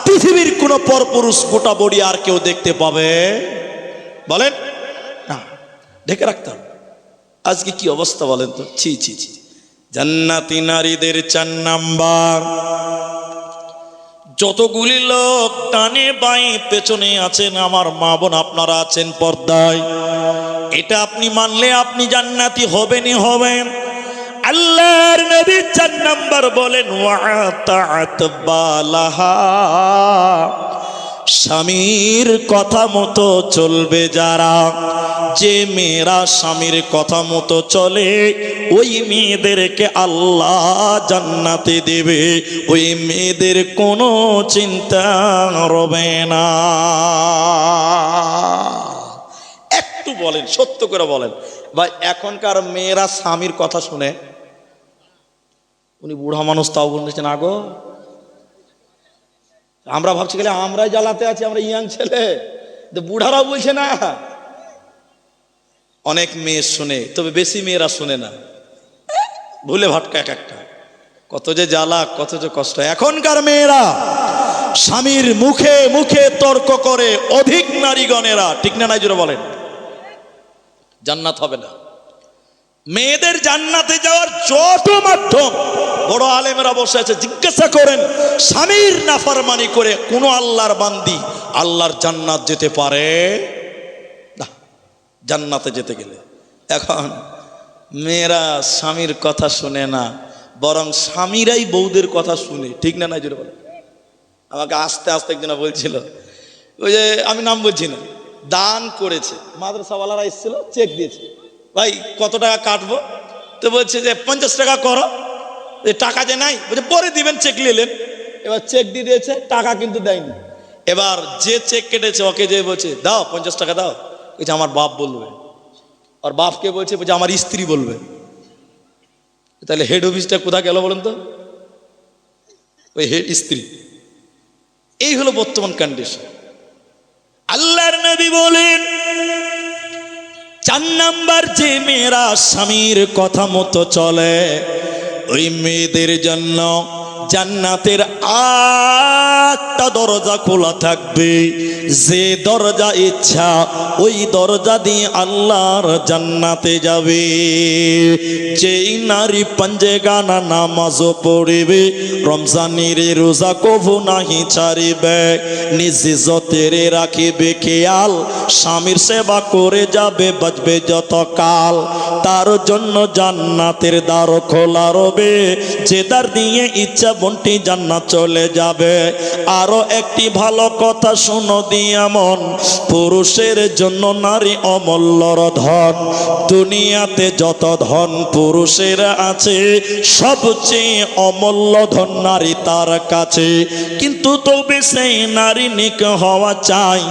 পৃথিবীর কোন পরপুরুষ গোটা বডি আর কেউ দেখতে পাবে বলেন না? ঢেকে রাখতে হবে। আজকে কি অবস্থা বলেন তো? ছি ছি ছি। জান্নাতি নারীদের 4 নাম্বার, যতগুলি লোক ডানে বাঁয়ে পেছনে আছেন আমার মা বোন, আপনারা আছেন পর্দায়, এটা আপনি মানলে আপনি জান্নাতি হবেনই হবেন। আল্লাহর নবী 4 নাম্বার বলেন, ওয়াতাআত বালাহা, স্বামীর কথা মতো চলবে যারা। যে মেয়েরা স্বামীর কথা মতো চলে, ওই মেয়েদেরকে আল্লাহ জান্নাতে দেবে, ওই মেয়েদের কোনো চিন্তা রবে না। একটু বলেন, সত্য করে বলেন ভাই, এখনকার মেয়েরা স্বামীর কথা শুনে, উনি বুড়া মানুষ তাও বলছেন আগো, আমরা ভাবছি গেলে আমরাই জ্বালাতে আছি, আমরা ইয়াং ছেলে, বুড়ারাও বলছে না। অনেক মেয়ে শুনে, তবে বেশি মেয়েরা শুনে না, ভুলে ভাটকা এক একটা। কত যে জ্বালা, কত যে কষ্ট। এখনকার মেয়েরা স্বামীর মুখে মুখে তর্ক করে অধিক নারীগণেরা, ঠিক না নাই জোরে বলেন? জান্নাত হবে না। মেয়েদের জান্নাতে যাওয়ার যত মাধ্যম, বড় আলেমেরা বসে আছে, জিজ্ঞাসা করেন স্বামীর নাফরমানি করে কোন আল্লাহর বান্দি আল্লাহর জান্নাত যেতে পারে না? জান্নাতে যেতে গেলে এখন মেয়েরা স্বামীর কথা শুনে না, বরং স্বামীরাই বউদের কথা শুনে, ঠিক না? না জোরে বলে। আমাকে আস্তে আস্তে একজন বলছিল, ওই যে আমি নাম বলছি না, দান করেছে, মাদ্রাসাওয়ালারা এসেছিল, চেক দিয়েছে, ভাই কত টাকা কাটবো? তো বলছে যে 50 টাকা করো। টাকা যে নাই, বলছে পরে দিবেন, চেক নিলেন। এবার চেক দিয়ে দিয়েছে, টাকা কিন্তু দেয়নি। এবার যে চেক কেটেছে ওকে যে বলছে দাও 50 টাকা দাও, বলছে আমার বাপ বলবে। আর বাপকে বলছে আমার স্ত্রী বলবে। তাহলে হেড অফিসটা কোথায় গেল বলেন তো? ওই হেড স্ত্রী। এই হলো বর্তমান কন্ডিশন। আল্লাহর নবী বলেন 4 নাম্বার যে মেয়েরা স্বামীর কথা মতো চলে, ওই মেয়েদের জন্য জান্নাতের 8টা দরজা খোলা থাকবে। যে দরজা ইচ্ছা ওই দরজা দিয়ে আল্লাহর জান্নাতে যাবে। যেই নারী পাঞ্জেগানা নামাজও পড়িবে, রমজানের রোজা কভু নাহি ছাড়িবে, নিজ ইজ্জতেরে রাখিবে খেয়াল, স্বামীর সেবা করে যাবে বাঁচবে যত কাল, তার জন্য জান্নাতের দ্বার খোলা রবে। যে দ্বার দিয়ে ইচ্ছা বন্টি জান্নাত চলে যাবে। আরো একটি ভালো কথা শুনো দিয়া মন, পুরুষের জন্য নারী অমূল্যর ধন। দুনিয়াতে যত ধন পুরুষের আছে, সবচেয়ে অমূল্য ধন নারী তার কাছে। কিন্তু তবে সেই নারী নিক হওয়া চাই,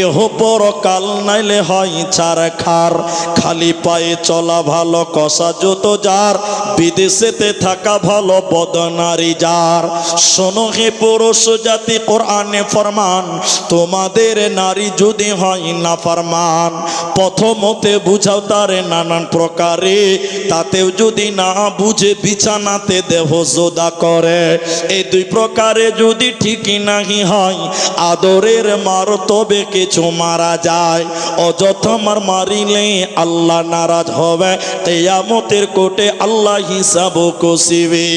এহ পরকাল নাইলে হয় ছারখার। খালি পায়ে চলা ভালো, কষা যত যার, বিদেশেতে থাকা ভালো বদনারী যার। শোনো হে পুরুষ জাতি, কোরআনে ফরমান, তোমাদের নারী যদি হয় না ফরমান, প্রথমতে বুঝাও তারে নানান প্রকারে, তাতেও যদি না বুঝে বিছানাতে দেহ জোদা করে। এই 2 প্রকারে যদি ঠিকই নাহি হয়, আদরের মার তবে কিছু মারা যায়। অযথা মারিলে আল্লাহ নারাজ হবে, কিয়ামতের কোর্টে আল্লাহ হিসাব কষিবে।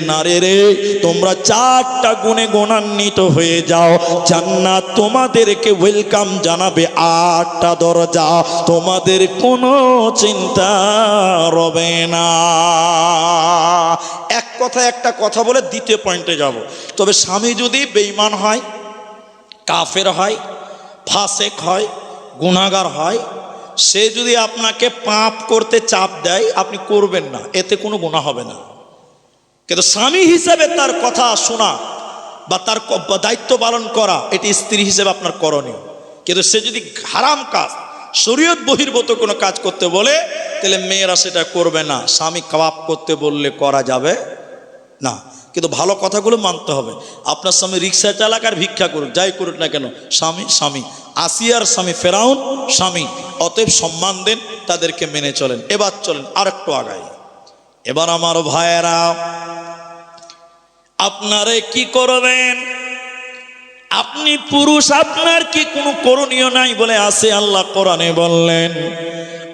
নারী রে, তোমরা 4টা গুণে গুণান্বিত হয়ে যাও, জান্নাত তোমাদেরকে ওয়েলকাম জানাবে। 8টা দরজা, তোমাদের কোনো চিন্তা রবে না। এক কথায় একটা কথা বলে দ্বিতীয় পয়েন্টে যাব। তবে স্বামী যদি বেঈমান হয়, কাফের হয়, ফাসেক হয়, গুনাহগার হয়, সে যদি আপনাকে পাপ করতে চাপ দেয়, আপনি করবেন না, এতে কোনো গুনাহ হবে না। কিন্তু স্বামী হিসেবে তার কথা শোনা বা তার দায়িত্ব পালন করা, এটি স্ত্রী হিসেবে আপনার করণীয়। কিন্তু সে যদি হারাম কাজ, শরীয়ত বহির্ভূত কোনো কাজ করতে বলে, তাহলে মেয়েরা সেটা করবে না। স্বামী কাবাব করতে বললে করা যাবে না। কিন্তু ভালো কথাগুলো মানতে হবে। আপনার স্বামী রিক্সা চালাক আর ভিক্ষা করুক, যাই করুক না কেন, স্বামী স্বামী। আসিয়ার স্বামী ফেরাউন স্বামী, অতএব সম্মান দেন, তাদেরকে মেনে চলেন। এবার চলেন আর একটু আগায়। এবার আমার ভাইয়েরা, আপনারে কি করবেন? আপনি পুরুষ, আপনার কি কোনো করণীয় নাই বলে আছে? আল্লাহ কোরআনে বললেন,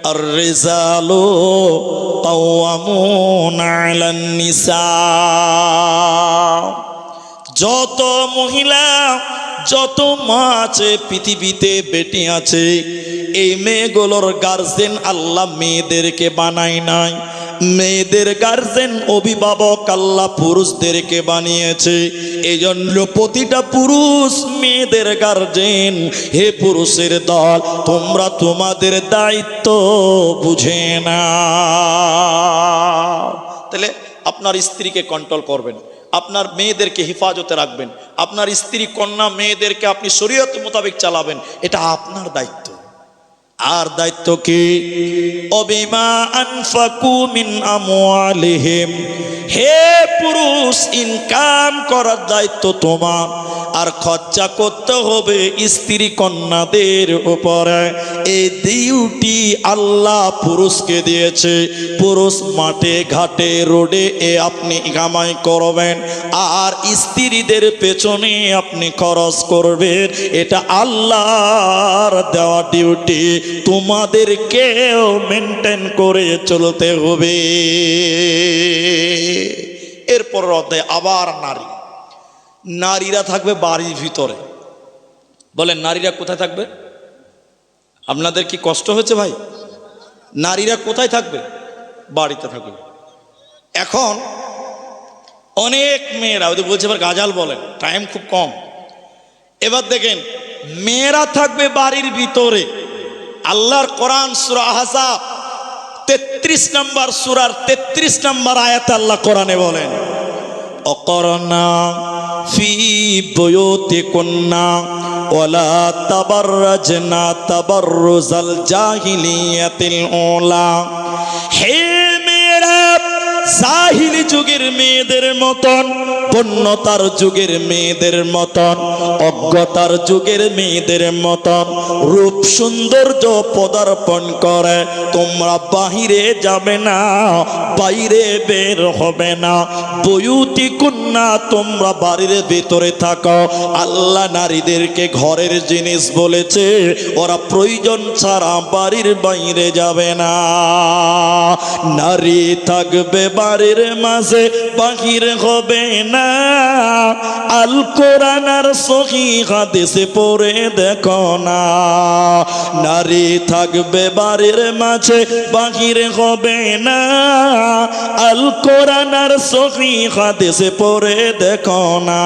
আর রিজালু কাওয়ামুনা আলান নিসা। যত মহিলা, যত মা আছে পৃথিবীতে, বেটি আছে, এই মেয়েগুলোর গার্জেন আল্লাহ মেয়েদেরকে বানায় নাই। মেয়েদের গার্জেন, অভিভাবক আল্লাহ পুরুষদেরকে বানিয়েছে। এই জন্য প্রতিটা পুরুষ মেয়েদের গার্জেন। হে পুরুষের দল, তোমরা তোমাদের দায়িত্ব বুঝে না। তাহলে আপনার স্ত্রীকে কন্ট্রোল করবেন, আপনার মেয়েদেরকে হেফাজতে রাখবেন, আপনার স্ত্রী কন্যা মেয়েদেরকে আপনি শরীয়ত মোতাবেক চালাবেন, এটা আপনার দায়িত্ব। আর দায়িত্ব কি? অবিমা আনফাকু মিন আমওয়ালিহিম। হে পুরুষ ইনকাম করার দায়িত্ব তোমার, আর খরচা করতে হবে স্ত্রী কন্যাদের উপরে। এই ডিউটি আল্লাহ পুরুষকে দিয়েছে। পুরুষ মাঠে ঘাটে রোডে আপনি কামাই করবেন, আর স্ত্রীদের পেছনে আপনি খরচ করবেন। এটা আল্লাহর দেওয়া ডিউটি, তোমাদেরকেও মেনটেন করে চলতে হবে। এরপর অধ্যায় আবার নারী। নারীরা থাকবে বাড়ির ভিতরে। বলেন নারীরা কোথায় থাকবে? আপনাদের কি কষ্ট হচ্ছে ভাই? নারীরা কোথায় থাকবে? বাড়িতে থাকবে। এখন অনেক মেয়েরা, ওদের বলছে এবার গাজাল বলেন, টাইম খুব কম। এবার দেখেন, মেয়েরা থাকবে বাড়ির ভিতরে। আল্লাহর কোরআন সূরা আহজাব 33 নম্বর সূরার 33 নম্বর আয়াতে আল্লাহ কোরআনে বলেন, অকরনা ফি বুয়ুতিকুন্না ওয়ালা তাবাররাজনা তাবাররুজাল জাহিলিয়াতিল উলা। হে মেয়েরা, জাহিলি যুগের মেয়েদের মতন, পণ্যতার যুগের মেয়েদের মতন, অজ্ঞতার যুগের মেয়েদের মতন রূপ সৌন্দর্য পদার্পণ করে তোমরা বাহিরে যাবে না, বাইরে বের হবে না। বয়ুতি কন্যা, তোমরা বাড়ির ভিতরে থাকো। আল্লাহ নারীদেরকে ঘরের জিনিস বলেছে, ওরা প্রয়োজন ছাড়া বাড়ির বাইরে যাবে না। নারী থাকবে বাড়ির মাঝে, বাহির হবে না। আল কোরআন আর সহিহ হাদিসে পড়ে দেখো না। নারী থাকবে বাড়ির মাঝে, বাহির হবে না। আল কোরআন আর সহিহ হাদিসে পড়ে দেখো না।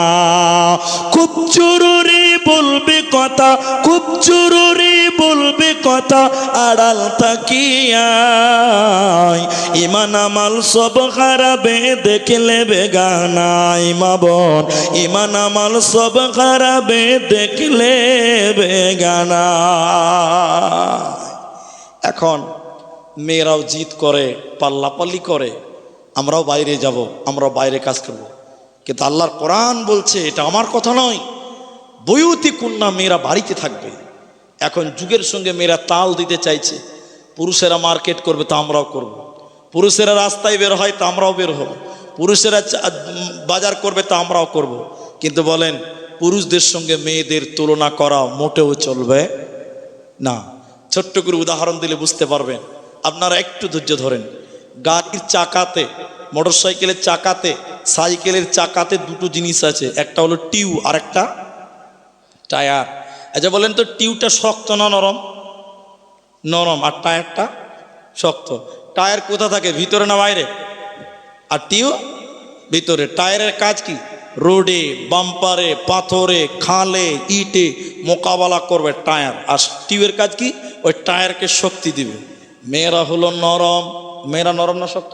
খুব জরুরি বলবে কথা, খুব জরুরি বলবে কথা, আড়াল তাকিয়া ইমান আমাল সব খারাপে দেখলে বেগানাই। মা বোন, ইমান আমাল সব খারাপে দেখলে বেগানা। এখন মেয়েরাও জিদ করে, পাল্লাপাল্লি করে, আমরাও বাইরে যাব, আমরাও বাইরে কাজ করব। কিন্তু আল্লাহর কোরআন বলছে এটা আমার কথা নয়। বয়ুতি কন্যা, মেয়েরা বাড়িতে থাকবে। এখন যুগের সঙ্গে মেয়েরা তাল দিতে চাইছে। পুরুষেরা মার্কেট করবে তো আমরাও করব, পুরুষেরা রাস্তায় বের হয় তো আমরাও বের হব, পুরুষেরা বাজার করবে তো আমরাও করব। কিন্তু বলেন, পুরুষদের সঙ্গে মেয়েদের তুলনা করা মোটেও চলবে না। ছোট্ট করে উদাহরণ দিলে বুঝতে পারবেন। আপনারা একটু ধৈর্য ধরেন। গাড়ির চাকাতে, মোটরসাইকেলের চাকাতে, সাইকেলের চাকাতে দুটো জিনিস আছে, একটা হলো টিউ আর একটা টায়ার। আচ্ছা বলেন তো, টিউটা শক্ত না নরম? নরম। আর টায়ারটা শক্ত। টায়ার কোথা থাকে, ভিতরে না বাইরে? আর টিউ ভিতরে। টায়ারের কাজ কি? রোডে, বাম্পারে, পাথরে, খালে, ইটে মোকাবেলা করবে টায়ার। আর টিউয়ের কাজ কি? ওই টায়ারকে শক্তি দিবে। মেয়েরা হলো নরম। মেয়েরা নরম না শক্ত?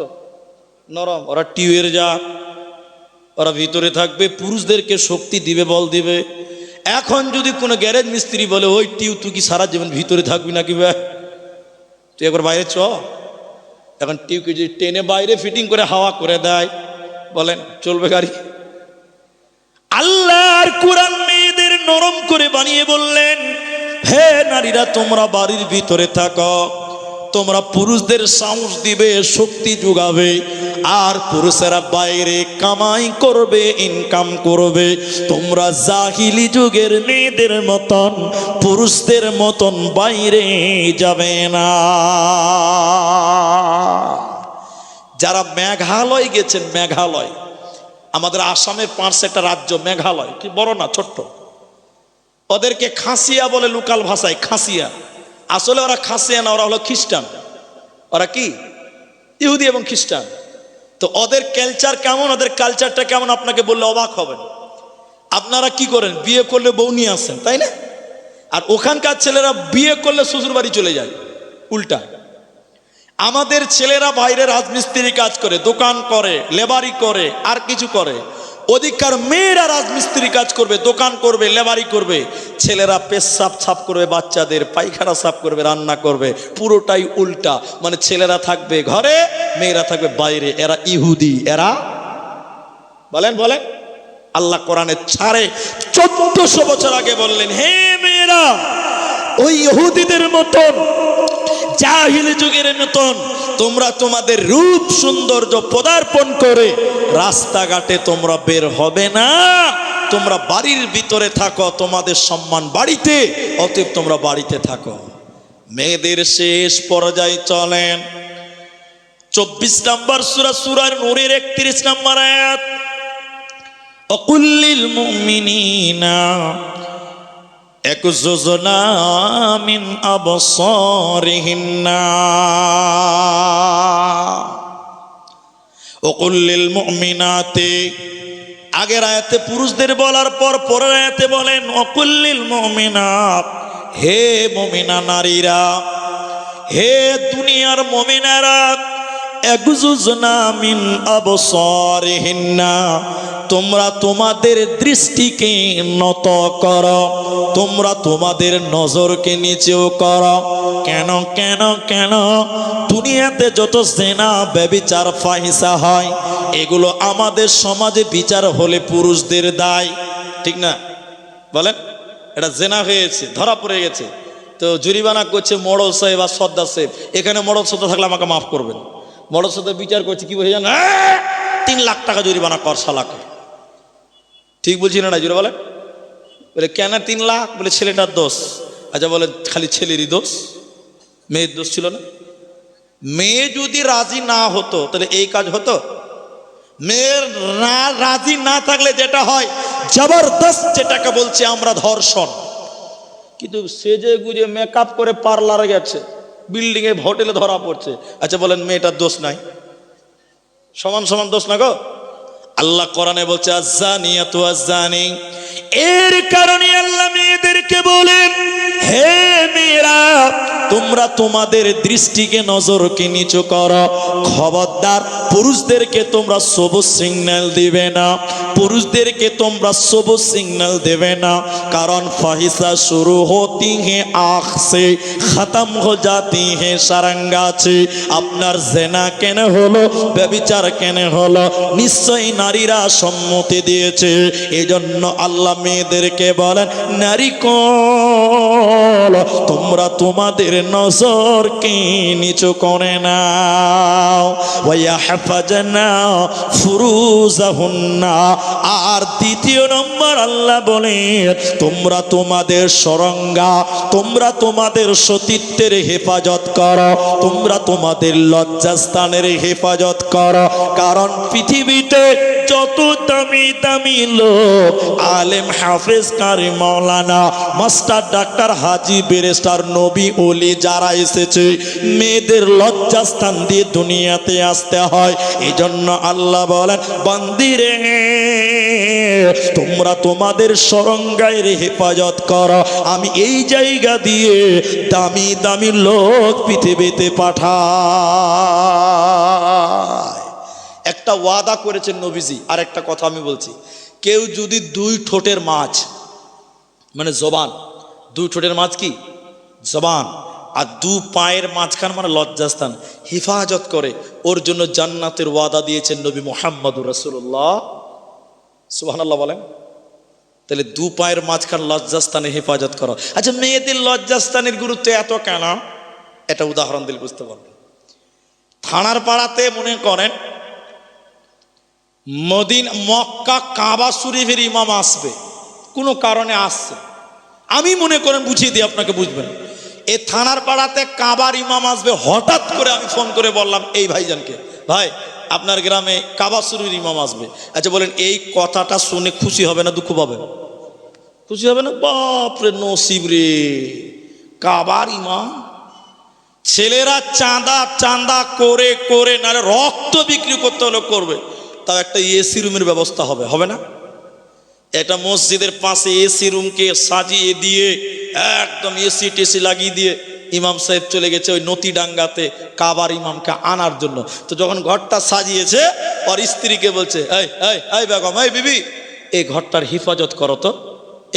নরম। ওরা টিউয়ের জাত, ওরা ভিতরে থাকবে, পুরুষদেরকে শক্তি দিবে, বল দিবে। এখন যদি কোনো গ্যারেজ মিস্ত্রি বলে, ওই টিউ তুই কি সারা জীবন ভিতরে থাকবি নাকি বে, তুই একবার বাইরে চ। এখন টিউকে যদি টেনে বাইরে ফিটিং করে হাওয়া করে দেয়, বলেন চলবে গাড়ি? আল্লাহর কোরআন মেয়েদের নরম করে বানিয়ে বললেন, হে নারীরা, তোমরা বাড়ির ভিতরে থাকো। তোমরা পুরুষদের সাহস দিবে, শক্তি যোগাবে, আর পুরুষেরা বাইরে কামাই করবে, ইনকাম করবে। তোমরা জাহিলি যুগের মেয়েদের মতন, পুরুষদের মতন বাইরে যাবে না। যারা মেঘালয় গেছেন, মেঘালয় আমাদের আসামের পাশে একটা রাজ্য, মেঘালয়, কি বড় না ছোট্ট। ওদেরকে খাসিয়া বলে লোকাল ভাষায়, খাসিয়া। আসলে ওরা খাসিয়া না, ওরা হলো খ্রিস্টান। ওরা কি? ইহুদি এবং খ্রিস্টান। তো ওদের কালচার কেমন, ওদের কালচারটা কেমন আপনাকে বললে অবাক হবেন। আপনারা কি করেন? বিয়ে করলে বউ নিয়ে আসেন, তাই না? আর ওখানকার ছেলেরা বিয়ে করলে শ্বশুর বাড়ি চলে যায়, উল্টা। আমাদের ছেলেরা বাইরে রাজমিস্ত্রি কাজ করে, দোকান করে, লেবারি করে, আর কিছু করে। ওদিককার মেয়েরা রাজমিস্ত্রি কাজ করবে, দোকান করবে, লেবারি করবে। ছেলেরা পেশাব সাফ করবে, বাচ্চাদের পায়খানা সাফ করবে, রান্না করবে। পুরোটাই উল্টা। মানে ছেলেরা থাকবে ঘরে, মেয়েরা থাকবে বাইরে। এরা ইহুদি, এরা বলেন বলেন। আল্লাহ কোরআনে 1450 বছর আগে বললেন, হে মেয়েরা, ওই ইহুদিদের মতন, জাহিলি যুগের মতন তোমরা তোমাদের রূপ সৌন্দর্য পদার্পণ করে রাস্তাঘাটে তোমরা বের হবে না। তোমরা বাড়ির ভিতরে থাকো, তোমাদের সম্মান বাড়িতে, অতএব তোমরা বাড়িতে থাকো। মেয়েদের শেষ পর্যায়ে চলেন 24 নম্বর সূরা, সূরা নূরের 31 নম্বর আয়াত। অকুল্লিল মুমিনিনা ইয়াকুযুজনা মিন আবসারিহিন্না। অকুল্লিল মুমিনাতি, আগের আয়াতে পুরুষদের বলার পর পরের আয়াতে বলেন অকুল্লিল মুমিনাত, হে মুমিনা নারীরা, হে দুনিয়ার মুমিনারা, ইয়াকুযুজনা মিন আবসারিহিন্না, তোমরা তোমাদের দৃষ্টিকে নত করো, তোমরা তোমাদের নজরকে নিচেও করো। কেন কেন কেন? দুনিয়াতে যত জেনা, ব্যভিচার, ফাহিশা হয়, এগুলো আমাদের সমাজে বিচার হলে পুরুষদের দায়, ঠিক না? বলেন, এটা জেনা হয়েছে, ধরা পড়ে গেছে, তো জরিমানা করছে মোড়ল সাহেব আর সর্দার সাহেব। এখানে মোড়ল সর্দার থাকলে আমাকে মাফ করবেন। মোড়ল সর্দার বিচার করছে, কি বলে জানেন? 3 লাখ টাকা জরিমানা কর শালাকে। ঠিক বলছি না? জুড়ে বলেন। বলে কেন 3 লাখ? বলে ছেলেটার দোষ। আচ্ছা বলে খালি ছেলেরই দোষ, মেয়ের দোষ ছিল না? মেয়ে যদি রাজি না হতো তাহলে এই কাজ হতো? মেয়ের না রাজি না থাকলে যেটা হয় জবরদস্ত, যেটাকে বলছি আমরা ধর্ষণ। কিন্তু সেজে গুজে মেকআপ করে পার্লারে গেছে, বিল্ডিং এ হোটেলে ধরা পড়ছে। আচ্ছা বলেন মেয়েটার দোষ নাই? সমান সমান দোষ না গো? আল্লাহ কোরআনে বলছে আয-যানিয়াতু ওয়াজ-যানি। এর কারণে আল্লাহ মেয়েদেরকে বলেন, হে মেয়েরা, তোমরা তোমাদের দৃষ্টিকে, নজরকে নিচু করো। খবরদার, পুরুষদেরকে তোমরা সবুজ সিগন্যাল দিবে না, পুরুষদেরকে তোমরা সবুজ সিগন্যাল দেবে না। কারণ ফাহিশা শুরু হতি হে আখ সে, খতম হো জাতি হে সারাঙ্গাছে। আপনার জেনা কেন হলো, ব্যভিচার কেন হলো? নিশ্চয়ই নারীরা সম্মতি দিয়েছে। এজন্য আল্লাহ মেয়েদেরকে বলেন, নারীকল, তোমরা তোমাদের নজরকে নিচু করে নাও। ওয়াহফাজনা ফুরুজাহুন্না। আর দ্বিতীয় নম্বর আল্লাহ বলেন, তোমরা তোমাদের সরঙ্গা, তোমরা তোমাদের সতীত্বের হেফাজত করো, তোমরা তোমাদের লজ্জাস্থানের হেফাজত করো। কারণ পৃথিবীতে যত দামি দামি লোক, আলেম, হাফেজ, কারি, মাওলানা, মাস্টার, ডাক্তার, হাজি, ব্যারিস্টার, নবী, ওলি যারা এসেছে, মেয়েদের লজ্জাস্থান দিয়ে দুনিয়াতে আসতে হয়। এই জন্য আল্লাহ বলেন, বান্দিরে, তোমরা তোমাদের সরঙ্গায়ের হেফাজত করো। আমি এই জায়গা দিয়ে দামি দামি লোক পৃথিবীতে পাঠাই। একটা ওয়াদা করেছেন নবীজি। আর একটা কথা আমি বলছি, কেউ যদি 2 ঠোঁটের মাছ, মানে জবান, 2 ঠোঁটের মাছ কি? জবান, আর 2 পায়ের মাঝখান মানে লজ্জাস্থান হেফাজত করে, ওর জন্য জান্নাতের ওয়াদা দিয়েছেন নবী মুহাম্মদুর রাসূলুল্লাহ। সুবহানাল্লাহ বলেন। তাহলে 2 পায়ের মাঝখান লজ্জাস্থানে হেফাজত করো। আচ্ছা, মেয়েদের লজ্জাস্থানের গুরুত্ব এত কেন? এটা উদাহরণ দিলে বুঝতে পারবেন। থানার পাড়াতে মনে করেন মক্কা কাবা শরীফের ইমাম আসবে, কোনো কারণে আসছে, আমি মনে করেন বুঝিয়ে দিই আপনাকে, বুঝবেন। এই থানার পাড়াতে কাবার ইমাম আসবে, হঠাৎ করে আমি ফোন করে বললাম এই ভাইজানকে, ভাই আপনার গ্রামে কাবা শরীফের ইমাম আসবে। আচ্ছা বলেন, এই কথাটা শুনে খুশি হবে না দুঃখ পাবে? খুশি হবে না? বাপরে নসিব রে, কাবার ইমাম। ছেলেরা চাঁদা চাঁদা করে করে, নাহলে রক্ত বিক্রি করতে হলে করবে, তাও একটা এসি রুমের ব্যবস্থা হবে, হবে না? একটা মসজিদের পাশে এসি রুমকে সাজিয়ে দিয়ে, একদম এসি টেসি লাগিয়ে দিয়ে ইমাম সাহেব চলে গেছে ওই নতিডাঙ্গাতে কাবার ইমামকে আনার জন্য। তো যখন ঘরটা সাজিয়েছে, ওর স্ত্রীকে বলছে, এই এই এই বেগম, এই বিবি, এই ঘরটার হেফাজত করো, তো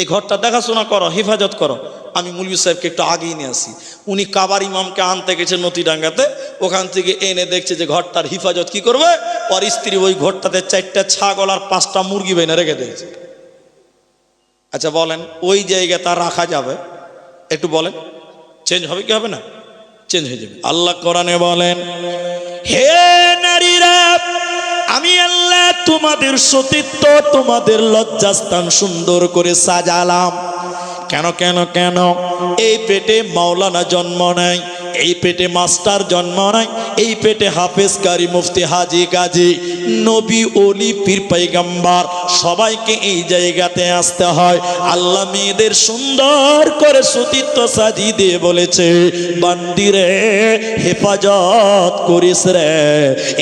এই ঘরটা দেখাশোনা করো, হেফাজত করো, আমি মৌলভী সাহেবকে একটু আগেই নিয়ে আসি। উনি কাবার ইমামকে আনতে গেছে নতিডাঙ্গাতে, ওখান থেকে এনে দেখছে যে ঘরটার হিফাজত কি করবে, ওর স্ত্রী ওই ঘরটাতে 4টা ছাগল আর 5টা মুরগি বেনে রেখে দিয়েছে। আচ্ছা বলেন ওই জায়গা তা রাখা যাবে? একটু বলেন, চেঞ্জ হবে কি হবে না? চেঞ্জ হয়ে যাবে। আল্লাহ কোরআনে বলেন, হে নারীরা, আমি আল্লাহ তোমাদের সতীত্ব, তোমাদের লজ্জাস্থান সুন্দর করে সাজালাম। কেন কেন কেন? এই পেটে মাওলানা জন্ম নেয়, এই পেটে মাস্টার জন্ম নেয়, এই পেটে হাফেজ, কারি, মুফতি, হাজি, গাজী, নবী, ওলি, পীর, পয়গম্বর সবাইকে এই জায়গাতে আসতে হয়। আল্লাহ মেয়েদের সুন্দর করে সতীত্ব সাজিয়ে দিয়ে বলেছে, বান্দিরে হেফাজত করিস রে,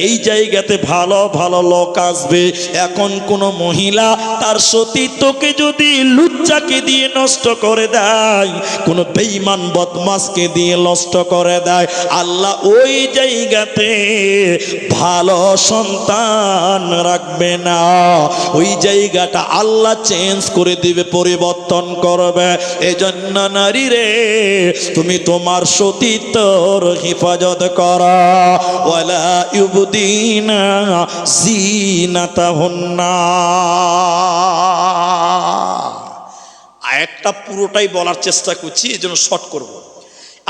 এই জায়গাতে ভালো ভালো লোক আসবে। এখন কোন মহিলা তার সতীত্বকে যদি লুচ্চাকে দিয়ে নষ্ট করে দেয়, কোন বেঈমান বদমাশকে দিয়ে নষ্ট করে দেয়, আল্লাহ ওই জায়গাতে ভালো সন্তান রাখবে না। ওই জায়গাটা আল্লাহ চেঞ্জ করে দিবে, পরিবর্তন করবে। এজন্য নারী রে, তুমি তোমার সতীত্বর হেফাজত করো। ওয়ালা ইউবদিনা জিনাতাহুন্না। একটা পুরোটাই বলার চেষ্টা করছি, এজন্য শর্ট করব।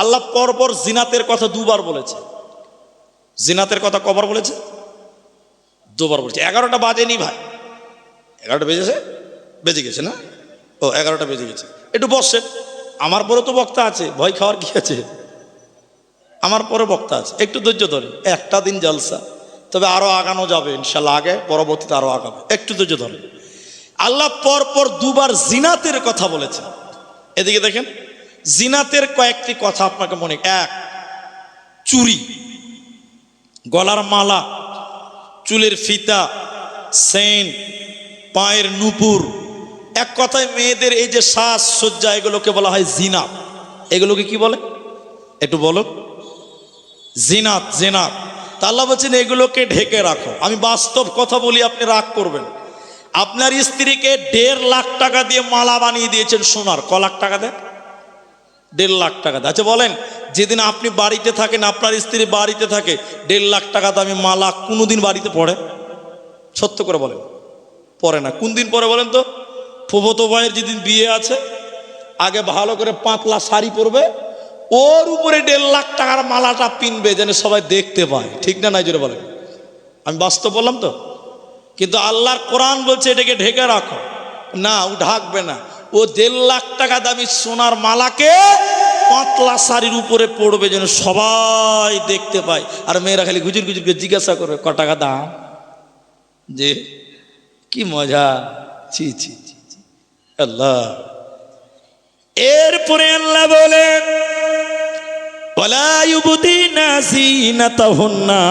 আল্লাহ পরপর জিনাতের কথা 2বার বলেছে। জিনাতের কথা কবার বলেছে? 2বার বলেছে। 11টা বাজেনি ভাই, 11টা বেজেছে? বেজে গেছে না? ও 11টা বেজে গেছে। একটু বসেন, আমার পরে তো বক্তা আছে, ভয় খাওয়ার কি আছে? আমার পরে বক্তা আছে, একটু ধৈর্য ধরেন। একটা দিন জলসা, তবে আরো আগানো যাবে ইনশাল্লাহ, আগে পরবর্তীতে আরো আগাবে, একটু ধৈর্য ধরেন। আল্লাহ পরপর 2বার জিনাতের কথা বলেছেন। এদিকে দেখেন, জিনাতের কয়েকটি কথা আপনাকে মনে। 1, চুরি, গলার মালা, চুলের ফিতা, সেন, পায়ের নুপুর, এক কথায় মেয়েদের এই যে সাজসজ্জা, এগুলোকে বলা হয় জিনাত। এগুলোকে কি বলে একটু বলো? জিনাত। জিনাত। তা আল্লাহ বলছেন এগুলোকে ঢেকে রাখো। আমি বাস্তব কথা বলি, আপনি রাগ করবেন। আপনার স্ত্রীকে 1.5 লাখ টাকা দিয়ে মালা বানিয়ে দিয়েছেন সোনার, ক লাখ টাকা দেয়? 1.5 লাখ টাকা দেয়। আচ্ছা বলেন, যেদিন আপনি বাড়িতে থাকেন, আপনার স্ত্রী বাড়িতে থাকে, 1.5 লাখ টাকা দামি মালা কোনোদিন বাড়িতে পড়ে? সত্য করে বলেন, পড়ে না। কোন দিন পরে বলেন তো? ফুফতো ভাইয়ের যেদিন বিয়ে আছে, আগে ভালো করে পাতলা শাড়ি পরবে, ওর উপরে 1.5 লাখ টাকার মালাটা পিনবে, যেন সবাই দেখতে পায়। ঠিক না? নাই জোরে বলেন। আমি বাস্তব বললাম তো। কিন্তু আল্লাহর কোরআন বলছে এটাকে ঢেকে রাখো। না, ও ঢাকবে না। ও 1.5 লাখ টাকা দামি সোনার মালাকে পাতলা শাড়ির উপরে পড়বে, যেন সবাই দেখতে পায়। আর মেয়েরা খালি গুজুর গুজুর করে জিজ্ঞাসা করবে, ক টাকা দাম? যে কি মজা! ছি ছি ছি ছি। আল্লাহ। এরপরে আল্লাহ বলেন, ওয়ালা ইউবদিনা জিনাতাহুন্না,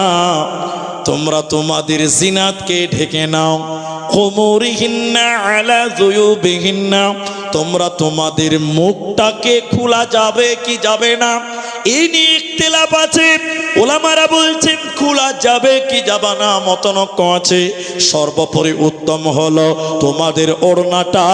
তোমরা তোমাদের জিনাতকে ঢেকে নাও। খুমুরিহিন্না আলা যুয়ুবিহিন্না, তোমরা তোমাদের মুখটাকে খোলা যাবে কি যাবে না, এই নিয়ে ইখতিলাফ আছে। ওলামারা বলছেন খোলা যাবে কি যাবে না, মতনক্য আছে। সর্বোপরি উত্তম হলো তোমাদের ওড়নাটা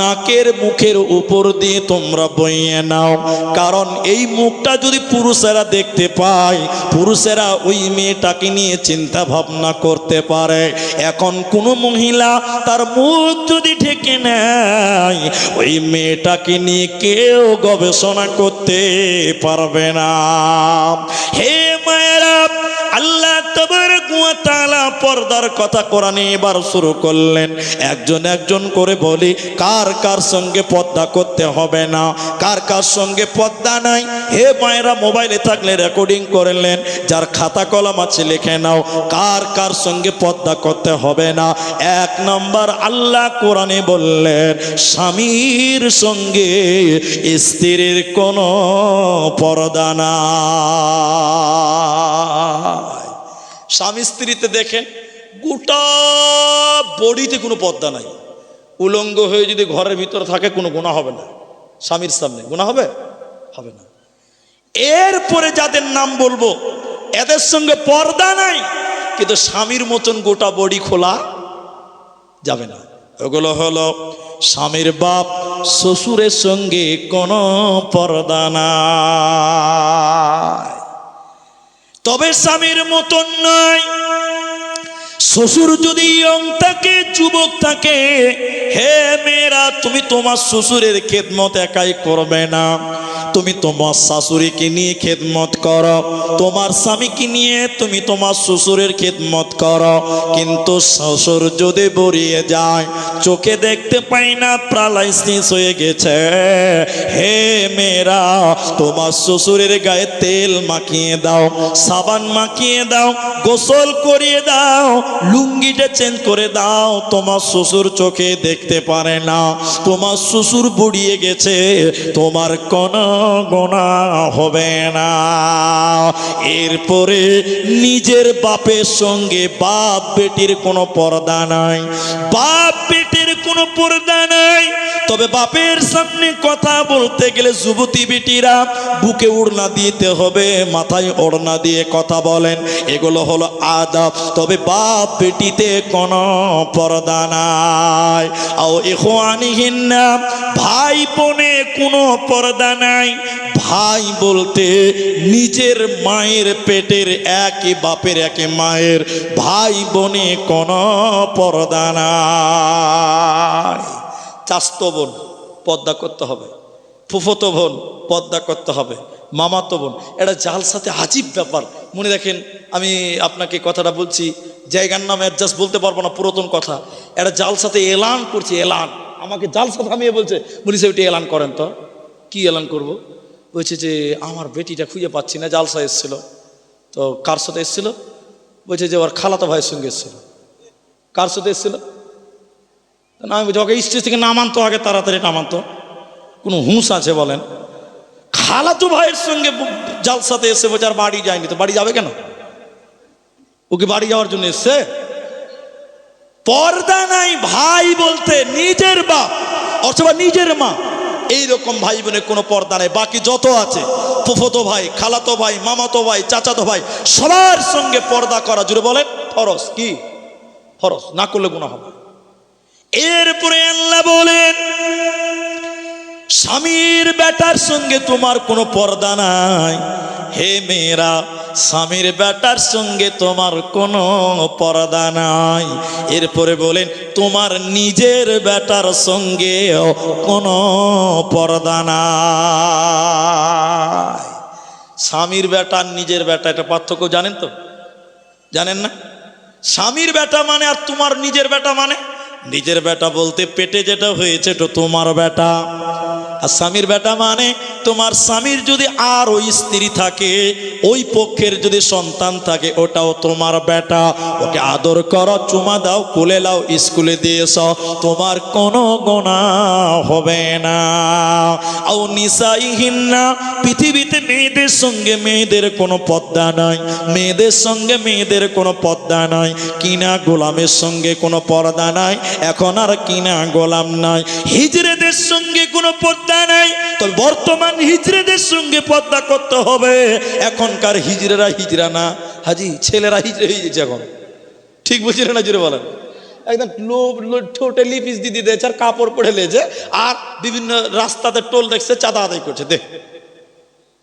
নাকের মুখের উপর দিয়ে তোমরা বইয়ে নাও। কারণ এই মুখটা যদি পুরুষেরা দেখতে পায়, পুরুষেরা ওই মেয়েটাকে নিয়ে চিন্তা ভাবনা করতে পারে। এখন কোনো মহিলা তার মুখ যদি ঢেকে নেয়, ওই মেয়েটাকে নিয়ে কেউ গবেষণা করতে পারবে না। হে মায়েরা, আল্লাহ তাবারক ওয়া তাআলা পর্দার কথা কোরআনে এবার শুরু করলেন। একজন একজন করে বলি, কার কার সঙ্গে পর্দা করতে হবে না, কার কার সঙ্গে পর্দা নাই। হে মায়েরা, মোবাইলে থাকলে রেকর্ডিং করলেন, যার খাতা কলম আছে লিখে নাও, কার কার সঙ্গে পর্দা করতে হবে না। 1 নম্বর, আল্লাহ কোরআনে বললেন স্বামীর সঙ্গে স্ত্রীর কোনো পর্দা না। স্বামী স্ত্রীতে দেখেন গোটা বডিতে কোনো পর্দা নাই। উলঙ্গ হয়ে যদি ঘরের ভিতরে থাকে কোনো গুনাহ হবে না, স্বামীর সামনে গুনাহ হবে? হবে না। এরপরে যাদের নাম বলবো, এদের সঙ্গে পর্দা নাই, কিন্তু স্বামীর মতন গোটা বডি খোলা যাবে না। ওগুলো হলো স্বামীর বাপ, শ্বশুরের সঙ্গে কোনো পর্দা নাই। তবে স্বামীর মতন নয়। শ্বশুর যদি ইয়ং থাকে, যুবক থাকে, হে মেয়েরা, তুমি তোমার শ্বশুরের খেদমত একাই করবে না, তুমি তোমার শাশুড়িকে নিয়ে খেদমত করো, তোমার স্বামীকে নিয়ে তুমি তোমার শ্বশুরের খেদমত করো। কিন্তু শ্বশুর যদি বড়িয়ে যায়, চোখে দেখতে পাই না, প্যারালাইসিস হয়ে গেছে, হে মেয়েরা, তোমার শ্বশুরের গায়ে তেল মাখিয়ে দাও, সাবান মাখিয়ে দাও, গোসল করিয়ে দাও, লুঙ্গিটা চেঞ্জ করে দাও। তোমার শ্বশুর চোখে দেখতে পারে না, তোমার শ্বশুর বুড়িয়ে গেছে, তোমার কোনো গুনাহ হবে না। এরপরে নিজের বাপের সঙ্গে বাপ বেটির কোনো পর্দা নাই, বাপ বেটির কোনো পর্দা নাই। তবে বাপের সামনে কথা বলতে গেলে যুবতী বেটিরা বুকে ওড়না দিতে হবে, মাথায় ওড়না দিয়ে কথা বলেন, এগুলো হলো আদব। তবে বাপ বেটিতে কোনো পর্দা নাই। আও ইখওয়ানিহিন্না, ভাই বোনে কোনো পর্দা নাই। ভাই বলতে নিজের মায়ের পেটের, একই বাপের একই মায়ের ভাই বোনে কোনো পর্দা নাই। চাচতো বোন পর্দা করতে হবে, ফুফতো বোন পর্দা করতে হবে, মামাতো বোন। এটা জালসাতে আজীব ব্যাপার। মনে রাখেন, আমি আপনাকে কথাটা বলছি, জায়গার নাম অ্যাডজাস্ট বলতে পারবো না, পুরাতন কথা। এটা জালসাতে এলান করছে, এলান। আমাকে জালসা থামিয়ে বলছে, বলিছে ওইটা এলান করেন তো। কি এলান করব? বলছে যে আমার বেটিটা খুঁজে পাচ্ছি না। জালসা এসেছিল, তো কার সাথে এসেছিল? বলছে যে ওর খালাতো ভাইয়ের সঙ্গে এসেছিল। কার সাথে এসেছিল না? আমি বলছি ওকে স্টেজ থেকে নামানতো, আগে তাড়াতাড়ি নামানতো, কোনো হুঁশ আছে বলেন? খালাতো ভাইয়ের সঙ্গে জালসাতে এসে বলছে আর বাড়ি যায়নি। তো বাড়ি যাবে কেন? ওকে বাড়ি যাওয়ার জন্য এসছে? পর্দা নাই। ভাই বলতে নিজের বাপ অথবা নিজের মা, এইরকম ভাই বোনের কোনো পর্দা নেই। বাকি যত আছে, ফুফতো ভাই, খালাতো ভাই, মামাতো ভাই, চাচাতো ভাই, সবার সঙ্গে পর্দা করা, জুড়ে বলেন ফরজ। কি ফরজ? না করলে গুনাহ হবে। এরপরে আল্লাহ বলেন, স্বামীর বেটার সঙ্গে তোমার কোনো পর্দা নাই। হে মেয়েরা, স্বামীর বেটার সঙ্গে তোমার কোনো পর্দা নাই। এরপরে বলেন, তোমার নিজের বেটার সঙ্গে কোনো পর্দা নাই। স্বামীর বেটা আর নিজের বেটা, এটা পার্থক্য জানেন তো? জানেন না? স্বামীর বেটা মানে আর তোমার নিজের বেটা মানে, নিজের বেটা বলতে পেটে যেটা হয়েছে তো তোমার বেটা। আর স্বামীর বেটা মানে তোমার স্বামীর যদি আর ওই স্ত্রী থাকে, ওই পক্ষের যদি সন্তান থাকে, ওটাও তোমার বেটা। ওকে আদর করো, চুমা দাও, কোলে লাও, স্কুলে দিয়েছ, তোমার কোনো গুনাহ হবে না। আও নিসাইহিন্না, পৃথিবীতে মেয়েদের সঙ্গে মেয়েদের কোনো পর্দা নাই, মেয়েদের সঙ্গে মেয়েদের কোনো পর্দা নাই। কিনা গোলামের সঙ্গে কোনো পর্দা নাই, এখন আর কিনা গোলাম নাই। হিজড়েদের সঙ্গে কোনো পর্দা নাই। তবে বর্তমান হিজড়েদের সঙ্গে পর্দা করতে হবে। এখনকার হিজড়েরা হিজড়া না, হাজি ছেলেরা হিজড়ে হয়ে গেছে এখন। ঠিক বলছিলেন না? জুড়ে বলেন। একদম ঠোঁটে লিপিস দিয়ে দিয়েছে, আর কাপড় পরে লেছে, আর বিভিন্ন রাস্তাতে টোল দেখছে, চাঁদা আদায় করছে। দেখ,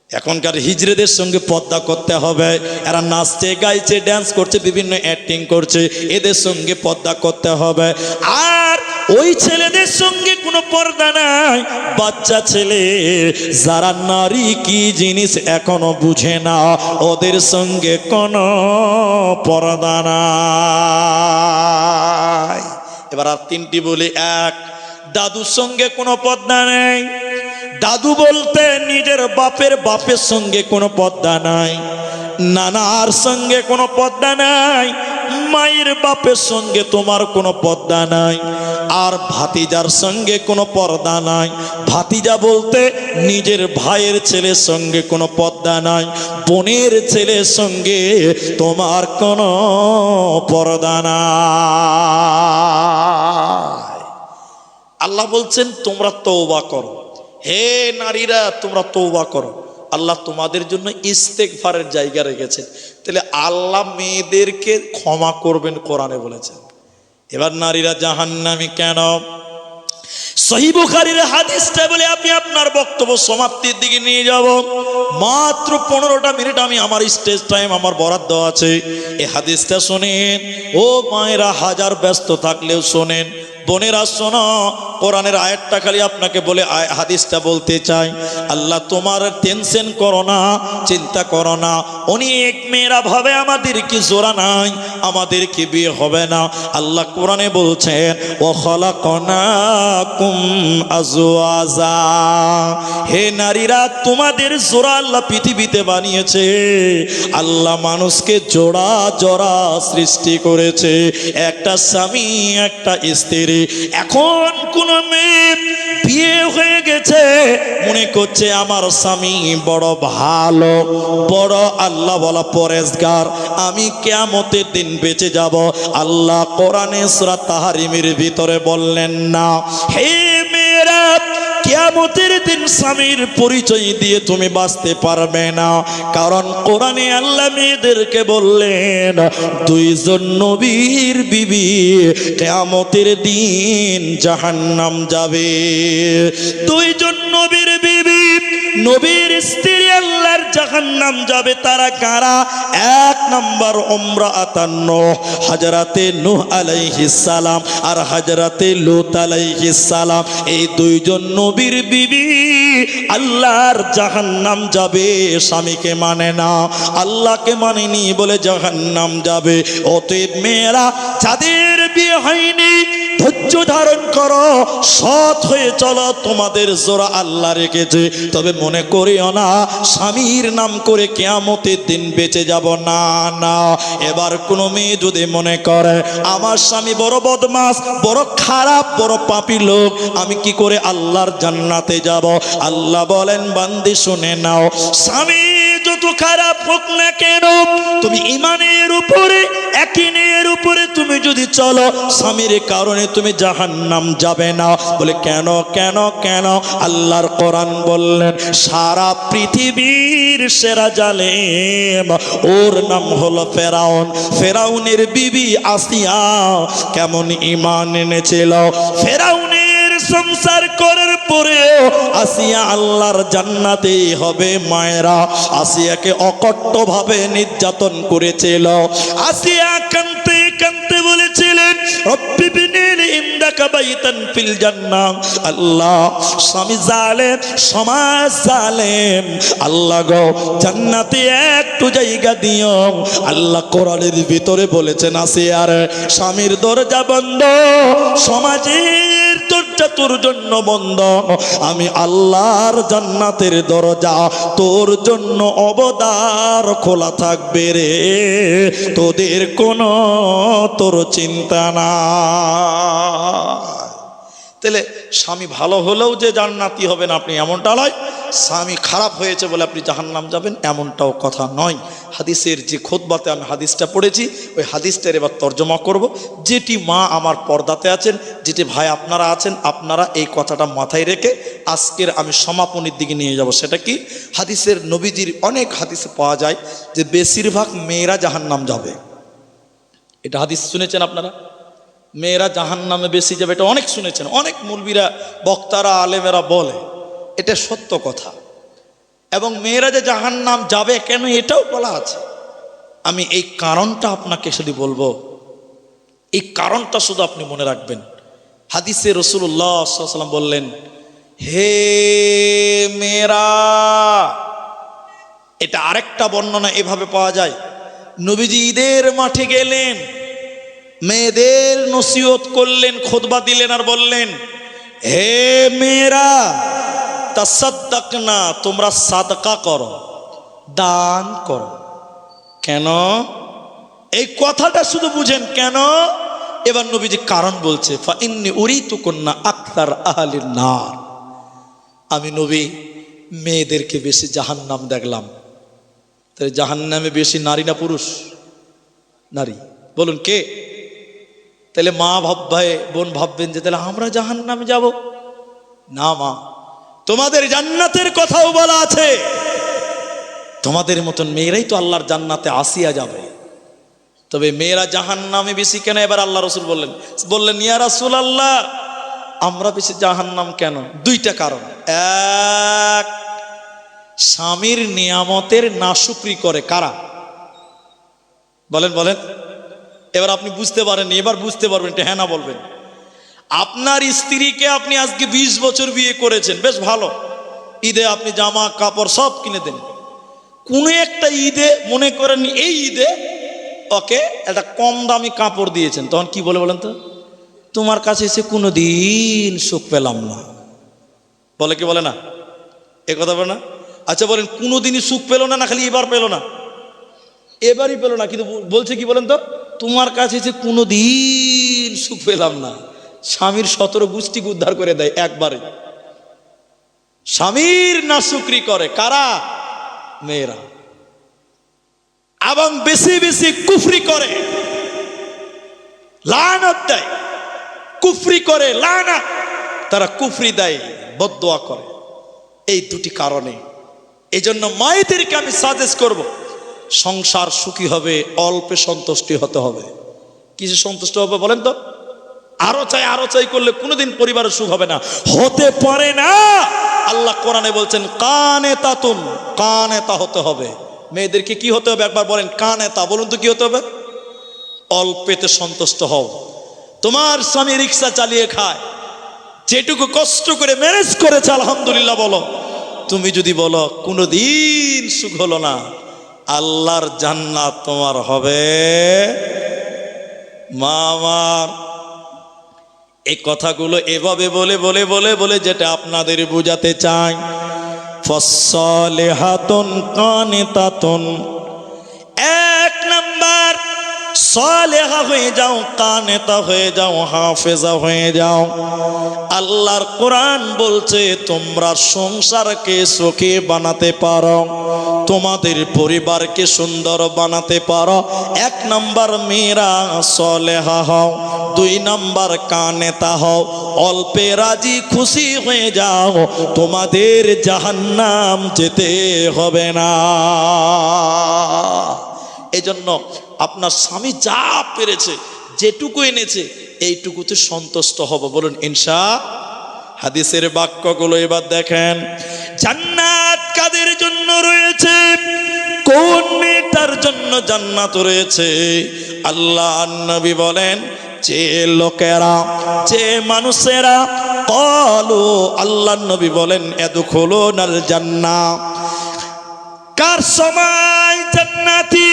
এখনকার হিজড়েদের সঙ্গে পর্দা করতে হবে। এরা নাচছে, গাইছে, ড্যান্স করছে, বিভিন্ন অ্যাক্টিং করছে, এদের সঙ্গে পর্দা করতে হবে। আর ওই ছেলেদের সঙ্গে কোনো পর্দা নাই, বাচ্চা ছেলে যারা নারী কি জিনিস এখনো বুঝে না, ওদের সঙ্গে কোনো পর্দা নাই। এবার আর তিনটি বলি। এক, দাদুর সঙ্গে কোনো পর্দা নেই। দাদু বলতে নিজের বাপের বাপের সঙ্গে কোনো পর্দা নাই, নানার সঙ্গে কোনো পর্দা নাই, মায়ের বাপের সঙ্গে তোমার কোনো পর্দা নাই, আর ভাতিজার সঙ্গে কোনো পর্দা নাই। ভাতিজা বলতে নিজের ভাইয়ের ছেলের সঙ্গে কোনো পর্দা নাই, বোনের ছেলের সঙ্গে তোমার কোনো পর্দা নাই। আল্লাহ বলছেন তোমরা তওবা করো। হে নারীরা, তোমরা তওবা করো। আল্লাহ তোমাদের জন্য ইস্তেগফারের জায়গা রেখেছেন। তাহলে আল্লাহ মেয়েদেরকে ক্ষমা করবেন, কোরআনে বলেছেন। এবার নারীরা জাহান্নামী কেন? সহিহ বুখারীর হাদিসটা বলে আমি আপনার বক্তব্য সমাপ্তির দিকে নিয়ে যাব। মাত্র 15টা মিনিট আমি আমার স্টেজ টাইম আমার বরাদ্দ আছে। এই হাদিসটা শোনেন ও মায়েরা, হাজার ব্যস্ত থাকলেও শোনেন। বোনেরা শোনো, কোরআনের আয়াতটা খালি আপনাকে বলে হাদিসটা বলতে চাই। আল্লাহ তোমার টেনশন করো না, চিন্তা করো না। অনেক মেয়েরা ভাবে আমাদের কি জোড়া নাই, আমাদের কি বিয়ে হবে না। আল্লাহ কোরআনে বলছেন ও খলাকনাকুম আজওয়াজা, হে নারীরা তোমাদের জোড়া আল্লাহ পৃথিবীতে বানিয়েছে। আল্লাহ মানুষকে জোড়া জোড়া সৃষ্টি করেছে, একটা স্বামী একটা স্ত্রী। এখন কোন মেয়ে বিয়ে হয়ে গেছে, মনে করছে আমার স্বামী বড় ভালো, বড় আল্লাহ বলা পরেজগার, আমি কিয়ামতের দিন বেঁচে যাব। আল্লাহ কোরআনে সূরা তাহরিমের ভিতরে বললেন না, হে মেয়েরা কিয়ামতের দিন স্বামীর পরিচয় দিয়ে তুমি বাঁচতে পারবে না। কারণ কোরআনে আল্লাহ মেয়েদেরকে বললেন দুইজন নবীর বিবি কিয়ামতের দিন জাহান্নাম যাবে। দুইজন নবীর বিবি, নবীর স্ত্রী আল্লাহর জাহান্নাম যাবে। তারা কারা? 1 নম্বর ইমরাআতুন নূহ, হযরতে নূহ আলাইহিস সালাম আর হযরতে লূত আলাইহিস সালাম। এই দুইজন নবীর বিবি আল্লাহর জাহান্নাম যাবে। স্বামীকে মানে না, আল্লাহকে মানেনি বলে জাহান্নাম যাবে। অতএব মেয়েরা যাদের বিয়ে হয়নি, ধৈর্য ধারণ করো, সৎ হয়ে চলো। তোমাদের জোড়া আল্লাহ রেখেছে। তবে মনে করিও না স্বামীর নাম করে কিয়ামতের দিন বেঁচে যাব, না না। এবার কোনো মেয়ে যদি মনে করে আমার স্বামী বড় বদমাস, বড় খারাপ, বড় পাপী লোক, আমি কি করে আল্লাহর জান্নাতে যাব? আল্লাহ বলেন বান্দি শুনে নাও, স্বামী যত খারাপ হোক না কেন, তুমি ঈমানের উপরে, ইয়াকিনের উপরে তুমি যদি চলো, স্বামীর কারণে তুমি জাহান্নাম যাবে না। বলে কেন কেন কেন? আল্লাহর কোরআন বললেন সারা পৃথিবীর সেরা জালেম, ওর নাম হলো ফেরাউন। ফেরাউনের বিবি আসিয়া কেমন ঈমান এনেছিল। ফেরাউনের সংসার করার পরেও আসিয়া আল্লাহর জান্নাতে হবে। মায়েরা আসিয়াকে অকট্ট ভাবে নির্যাতন করেছিল। আসিয়া কাঁদতে কাঁদতে বলেছিলেন রব্বি বিনিলি ইনদাকা বাইতান ফিল জান্নাহ। আল্লাহ, স্বামী জালেম, সমাজ জালেম, আল্লাহ গো জান্নাতে একটু জায়গা দিও। আল্লাহ কোরআনের ভিতরে বলেছেন আসিয়ার স্বামীর দরজা বন্ধ, সমাজের দরজা তোর জন্য বন্ধ, আমি আল্লাহর জান্নাতের দরজা তোর জন্য অবদার খোলা থাকবে রে, তোদের কোনো তোর চিন্তা না। তাহলে স্বামী ভালো হলেও যে জান্নাতি হবেন আপনি এমনটা নয়, স্বামী খারাপ হয়েছে বলে আপনি জাহান্নাম যাবেন এমনটাও কথা নয়। হাদিসের যে খুতবাতে আমি হাদিসটা পড়েছি, ওই হাদিসটার এবার তর্জমা করব। যেটি মা আমার পর্দাতে আছেন, যেটি ভাই আপনারা আছেন, আপনারা এই কথাটা মাথায় রেখে আজকের আমি সমাপনীর দিকে নিয়ে যাব। সেটা কি? হাদিসের নবীজির অনেক হাদিসে পাওয়া যায় যে বেশিরভাগ মেয়েরা জাহান্নাম যাবে। এটা হাদিস শুনেছেন আপনারা? মেয়েরা জাহান্নামে বেশি যাবে, এটা অনেক শুনেছেন, অনেক মুলবিরা, বক্তারা, আলেমেরা বলে। এটা সত্য কথা। এবং মেয়েরা যে জাহান্নাম যাবে কেন এটাও বলা আছে। আমি এই কারণটা আপনাকে শুধু বলবো, এই কারণটা শুধু আপনি মনে রাখবেন। হাদিসে রাসূলুল্লাহ সাল্লাল্লাহু আলাইহি ওয়াসাল্লাম বললেন, হে মেয়েরা, এটা আরেকটা বর্ণনা এভাবে পাওয়া যায়, নবীজি ঈদের মাঠে গেলেন, মেয়েদের নসিহত করলেন, খুতবা দিলেন আর বললেন, হে মেয়েরা তাসাদ্দাকনা, তোমরা সাদকা করো, দান করো। কেন? এই কথাটা শুধু বুঝেন কেন। এবার নবীজি কারণ বলছে, ফা ইন্নী উরিতুকুন্না আকতার আহলিন নার, আমি নবী মেয়েদেরকে বেশি জাহান্নাম দেখলাম। তাহলে জাহান্নামে বেশি নারী না পুরুষ? নারী। বলুন কে? তাহলে মা ভাববে, বোন ভাববেন যে তাহলে আমরা জাহান্নামে যাব না। মা, তোমাদের জান্নাতের কথাও বলা আছে। তোমাদের মতন মেয়েরাই তো আল্লাহর জান্নাতে আসিয়া যাবে। তবে মেয়েরা জাহান্নামে বেশি কেন? এবার আল্লাহ রসুল বললেন ইয়া রাসূলুল্লাহ, আমরা বেশি জাহান্নাম কেন? দুইটা কারণ। এক, স্বামীর নিয়ামতের নাশুকরি করে কারা? বলেন বলেন। এবার আপনি বুঝতে পারেননি, এবার বুঝতে পারবেন, এটা হ্যাঁ না বলবেন। আপনার স্ত্রীকে আপনি আজকে 20 বছর বিয়ে করেছেন, বেশ ভালো, ঈদে আপনি জামা কাপড় সব কিনে দেন। কোনো একটা ঈদে মনে করেন এই ঈদে ওকে একটা কম দামি কাপড় দিয়েছেন, তখন কি বলে বলেন তো? তোমার কাছে এসে কোনোদিন সুখ পেলাম না। বলে কি বলে না? এ কথা বলে না? আচ্ছা বলেন, কোনোদিনই সুখ পেল না, না খালি এবার পেল না? এবারই পেল না, কিন্তু বলছে কি বলেন তো? তোমার কাছে এসে কোনোদিন সুখ পেলাম না। স্বামীর 17 গোষ্ঠীকে উদ্ধার করে দেয় একবারে। স্বামীর নাশুকরি করে কারা? মেয়েরা। এবং বেশি বেশি কুফরি করে, লানত দেয়, কুফরি করে, লানত, তারা কুফরি দেয়, বদদোয়া করে। এই দুটি কারণে এই জন্য মায়েদেরকে আমি সাজেস্ট করব, সংসার সুখী হবে, অল্পে সন্তুষ্টি হতে হবে। কিসে সন্তুষ্ট হবে বলেন তো? আরো চাই আরো চাই করলে কোনোদিন পরিবারের সুখ হবে না, হতে পারে না। আল্লাহ কোরআনে বলছেন কানেতাতুন, কানেতা হতে হবে। মেয়েদেরকে কি হতে হবে একবার বলেন? কানেতা। বলুন তো কি হতে হবে? অল্পেতে সন্তুষ্ট হও। তোমার স্বামী রিক্সা চালিয়ে খায়, যেটুকু কষ্ট করে ম্যানেজ করেছে আলহামদুলিল্লাহ বলো। তুমি যদি বলো কোনোদিন সুখ হলো না, আল্লাহর জান্নাত তোমার হবে। মা আমার এই কথাগুলো এভাবে বলে বলে বলে বলে যেটা আপনাদের বোঝাতে চাই, ফসলিহাতুন কানিতাতুন। এক নাম্বার, সালেহা হয়ে যাও, কানেতা হয়ে যাও, হাফেজা হয়ে যাও। আল্লাহর কোরআন বলছে তোমরা সংসারকে সুখী বানাতে পারো, তোমাদের পরিবারকে সুন্দর বানাতে পারো। এক নাম্বার মেয়েরা সালেহা হও, 2 নাম্বার কানেতা হও, অল্পে রাজি খুশি হয়ে যাও, তোমাদের জাহান্নাম যেতে হবে না। এজন্য আপনার স্বামী যা পেরেছে, যেটুকু এনেছে, এইটুকুতে সন্তুষ্ট হব। বলুন ইনশাআল্লাহ। হাদিসের বাক্যগুলো এবার দেখেন। জান্নাত কাদের জন্য রয়েছে? কোন মেয়েটার জন্য জান্নাত রয়েছে? আল্লাহ নবী বলেন, যে লোকেরা, যে মানুষেরা ক্বালু, আল্লাহ নবী বলেন ইয়াদখুলুনাল জান্নাহ। কার সবাই জান্নাতি?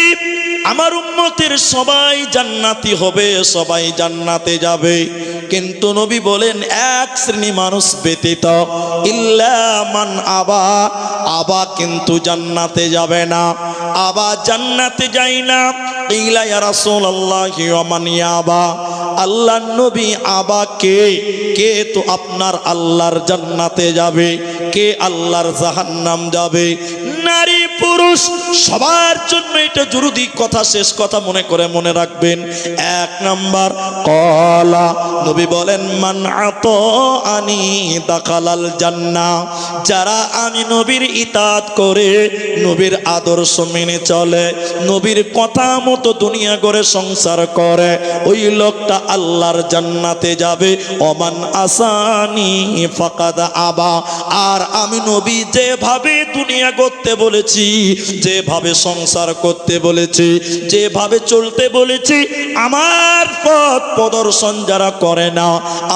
আমার উম্মতের সবাই জান্নাতি হবে, সবাই জান্নাতে যাবে। কিন্তু নবী বলেন এক শ্রেণী মানুষ ব্যতীত, ইল্লা মান আবা, আবা কিন্তু জান্নাতে যাবে না। আবা জান্নাতে যায় না। ইলা ইয়া রাসূলুল্লাহি ওয়া মান ইয়াবা, আল্লাহর নবী আবা কে? কে তো আপনার আল্লাহর জান্নাতে যাবে, কে আল্লাহর জাহান্নাম যাবে? নারী পুরুষ সবার জন্য এটা জরুরি কথা, শেষ কথা মনে করে মনে রাখবেন। এক নাম্বার, ক্বালা, নবী বলেন মান আতাআনি দাখালাল জান্নাহ। যারা আমি নবীর ইতাআত করে, নবীর আদর্শ মেনে চলে, নবীর কথা মতো দুনিয়া করে সংসার করে, ওই লোকটা আল্লাহর জান্নাতে যাবে। ওমান আসানি ফাকাদ আবা। আর আমি নবী যেভাবে দুনিয়া করতে বলেছি, যেভাবে সংসার করতে বলেছি, যেভাবে চলতে বলেছি, আমার পথ প্রদর্শন যারা করে না,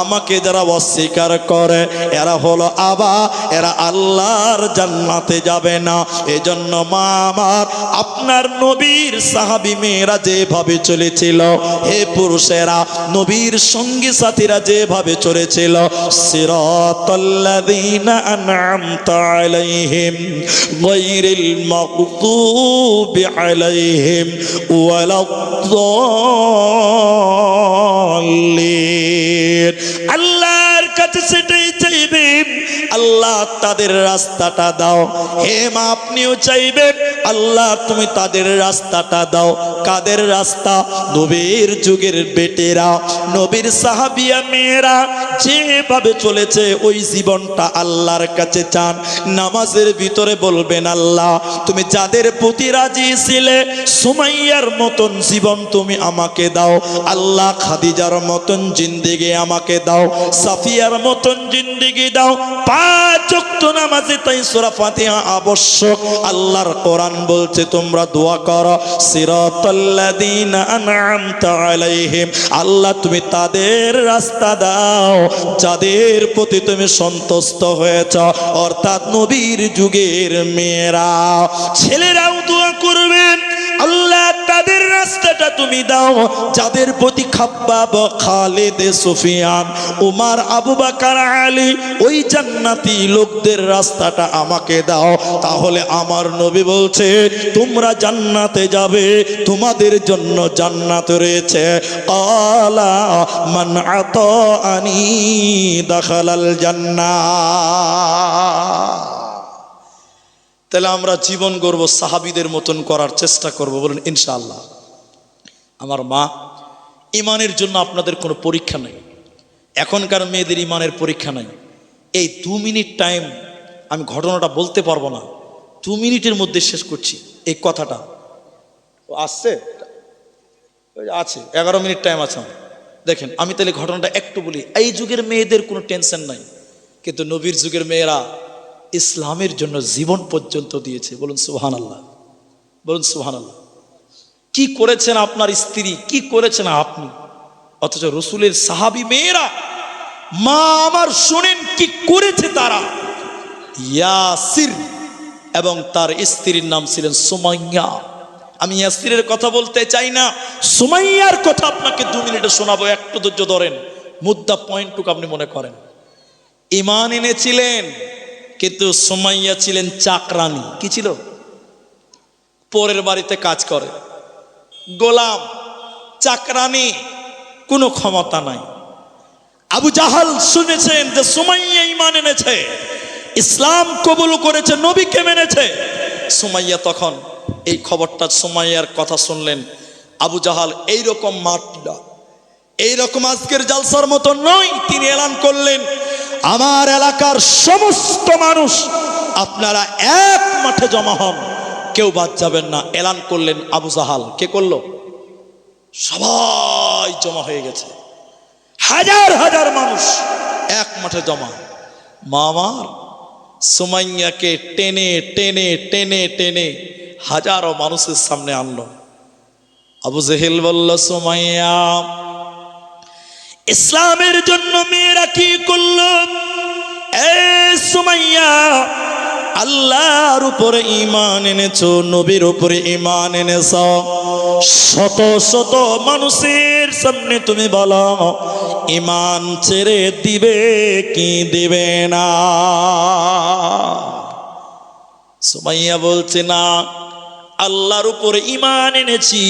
আমাকে যারা অস্বীকার করে, এরা হলো আবা, এরা আল্লাহর জান্নাতে যাবে না। এজন্য মা আমার, আপনার নবীর সাহাবী মেয়েরা যেভাবে চলেছিল, হে পুরুষেরা নবীর সঙ্গী সাথীরা যেভাবে চলেছিল, সিরাতাল্লাযীনা আন'আমতা আলাইহিম গায়রিল মাগদুবি আলাইহিম ওয়ালাদ-দাল্লিন। আল্লাহর কাছে সেটাই চাইবেন, আল্লাহ তাদের রাস্তাটা দাও। হে মা, আপনিও চাইবেন আল্লাহ তুমি তাদের রাস্তাটা দাও। কাদের রাস্তা? নবীর যুগের বেটেরা, নবীর সাহাবিয়া মেয়েরা যেভাবে চলেছে, ওই জীবনটা আল্লাহর কাছে চান। নামাজের ভিতরে বলবেন আল্লাহ তুমি যাদের প্রতি রাজি ছিলে, সুমাইয়ার মতন জীবন তুমি আমাকে দাও। আল্লাহ খাদিজার মতন জিন্দেগি আমাকে দাও, সাফিয়ার সুমাইয়ার মতন জিন্দেগি দাও। 5 ওয়াক্ত নামাজে তাই সূরা ফাতিহা আবশ্যক। আল্লাহর কোরআন বলছে তোমরা দোয়া করো, সিরাতাল্লাযীনা আন'আমতা আলাইহিম, আল্লাহ তুমি তাদের রাস্তা দাও যাদের প্রতি তুমি সন্তুষ্ট হয়েছ, অর্থাৎ নবীর যুগের মেয়েরা ছেলেরাও দোয়া করবেন, আল্লাহ তাদের রাস্তাটা তুমি দাও যাদের প্রতি খাব্বাব, খালিদ, সুফিয়ান, উমর, আবু বকর, আলী, ওই জান্নাতি লোকদের রাস্তাটা আমাকে দাও। তাহলে আমার নবী বলছে তোমরা জান্নাতে যাবে, তোমাদের জন্য জান্নাত রয়েছে। আলা মান আতাআনি দাখালাল জান্নাহ। তাহলে আমরা জীবন গড়ব সাহাবীদের মতন করার চেষ্টা করব, বলুন ইনশাআল্লাহ। আমার মা, ইমানের জন্য আপনাদের কোনো পরীক্ষা নেই, এখনকার মেয়েদের ইমানের পরীক্ষা নেই। এই 2 মিনিট টাইম আমি ঘটনাটা বলতে পারবো না, 2 মিনিটের মধ্যে শেষ করছি এই কথাটা। আসছে আছে 11 মিনিট টাইম আছে আমার। দেখেন আমি তাহলে ঘটনাটা একটু বলি। এই যুগের মেয়েদের কোনো টেনশন নাই, কিন্তু নবীর যুগের মেয়েরা ইসলামের জন্য জীবন পর্যন্ত দিয়েছে, বলুন সুবহানাল্লাহ, বলুন সুবহানাল্লাহ। কি করেছেন আপনার স্ত্রী, কি করেছেন আপনি, অথচ রসুলের সাহাবী মেয়েরা, মা আমার শুনেন কি করেছে তারা। ইয়াসির এবং তার স্ত্রীর নাম ছিলেন সুমাইয়া। আমি ইয়াসিরের কথা বলতে চাই না, সুমাইয়ার কথা আপনাকে 2 মিনিটে শোনাবো, একটু ধৈর্য ধরেন, মুদ্দা পয়েন্টটুকু আপনি মনে করেন। ঈমান এনেছিলেন, কিন্তু সুমাইয়া ছিলেন চাকরানী। কি ছিল? পরের বাড়িতে কাজ করে, গোলাম, চাকরানী, কোনো ক্ষমতা নাই। আবু জাহাল শুনেছেন যে সুমাইয়া ঈমান এনেছে, ইসলাম কবুল করেছে, নবীকে মেনেছে। সুমাইয়া তখন এই খবরটা, সুমাইয়ার কথা শুনলেন আবু জাহাল এইরকম মাঠটা, এইরকম আজকের জালসার মতো নয়, তিনি এলান করলেন আমার এলাকার সমস্ত মানুষ আপনারা এক মাঠে জমা হন, কেউ বাদ যাবেন না। এলান করলেন আবু জাহাল। কে করলো? সবাই জমা হয়ে গেছে, হাজার হাজার মানুষ এক মাঠে জমা। মা আমার সুমাইয়াকে টেনে টেনে টেনে টেনে হাজারো মানুষের সামনে আনলো। আবু জেহেল বলল, সুমাইয়া, ইসলামের জন্য মেয়েরা কি করলো? এ সুমাইয়া, আল্লাহর উপরে ঈমান এনেছো, নবীর উপরে ঈমান এনেছো, শত শত মানুষের সামনে তুমি বলো ঈমান ছেড়ে দিবে কি দিবে না? সুমাইয়া বলছে না, আল্লাহর উপরে ঈমান এনেছি,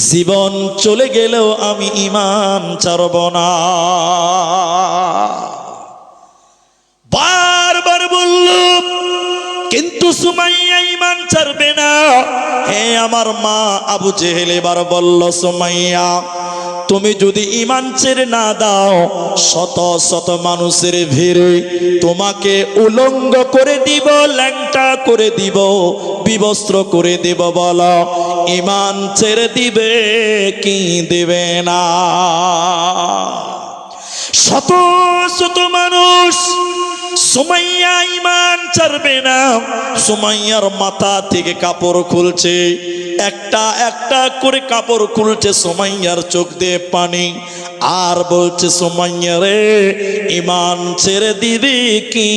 জীবন চলে গেলেও আমি ঈমান ছাড়ব না। বারবার বলল, কিন্তু সুমাইয়া ঈমান ছাড়বে না। হে আমার মা আবু জেহেল এবার বলল, সুমাইয়া তুমি যদি ঈমান ছেড়ে না দাও, শত শত মানুষের ভিড়ে তোমাকে উলঙ্গ করে দিব, ল্যাংটা করে দিব, বিবস্ত্র করে দিব, বলো ঈমান ছেড়ে দিবে কি দিবে না? শত শত মানুষ, সুমাইয়া ঈমান ছাড়বে না। সুমাইয়ার মাথা থেকে কাপড় খুলছে, একটা একটা করে কাপড় খুলছে, সুমাইয়ার চোখ দিয়ে পানি, আর বলছে সুমাইয়া রে, ঈমান ছেড়ে দিবি কি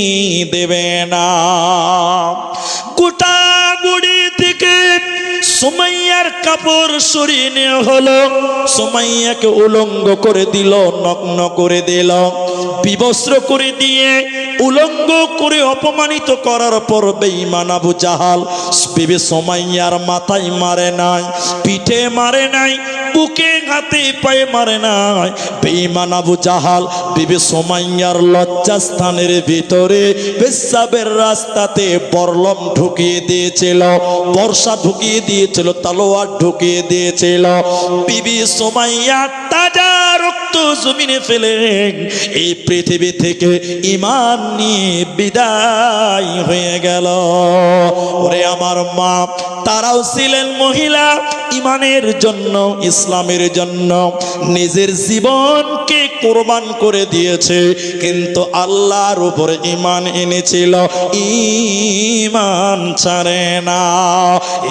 দেবে না? গোটা বুড়ি থেকে সুমাইয়ার কাপড় সরিয়ে নেওয়া হলো, সুমাইয়াকে উলঙ্গ করে দিল, নগ্ন করে দিল, বিবস্ত্র করে দিয়ে উলঙ্গ করে অপমানিত করার পর বেঈমান আবু জাহাল বিবি সুমাইয়ার মাথায় মারে নাই, পিঠে মারে নাই, বুকে হাতে পায়ে মারে নাই। বেঈমান আবু জাহাল বিবি সুমাইয়ার লজ্জাস্থানের ভিতরে পেশাবের রাস্তাতে বরলম ঢুকিয়ে দিয়েছিল, বর্ষা ঢুকিয়ে দিয়েছিল, তলোয়ার ঢুকিয়ে দিয়েছিল। বিবি সুমাইয়া তাজা রক্ত তো জমিনে ফেলে এই পৃথিবী থেকে ঈমান নিয়ে বিদায় হয়ে গেল। ওরে আমার মা, তারাও ছিলেন মহিলা, ঈমানের জন্য, ইসলামের জন্য নিজের জীবনকে কোরবান করে দিয়েছে, কিন্তু আল্লাহর উপর ঈমান এনেছিল, ঈমান ছাড়ে না।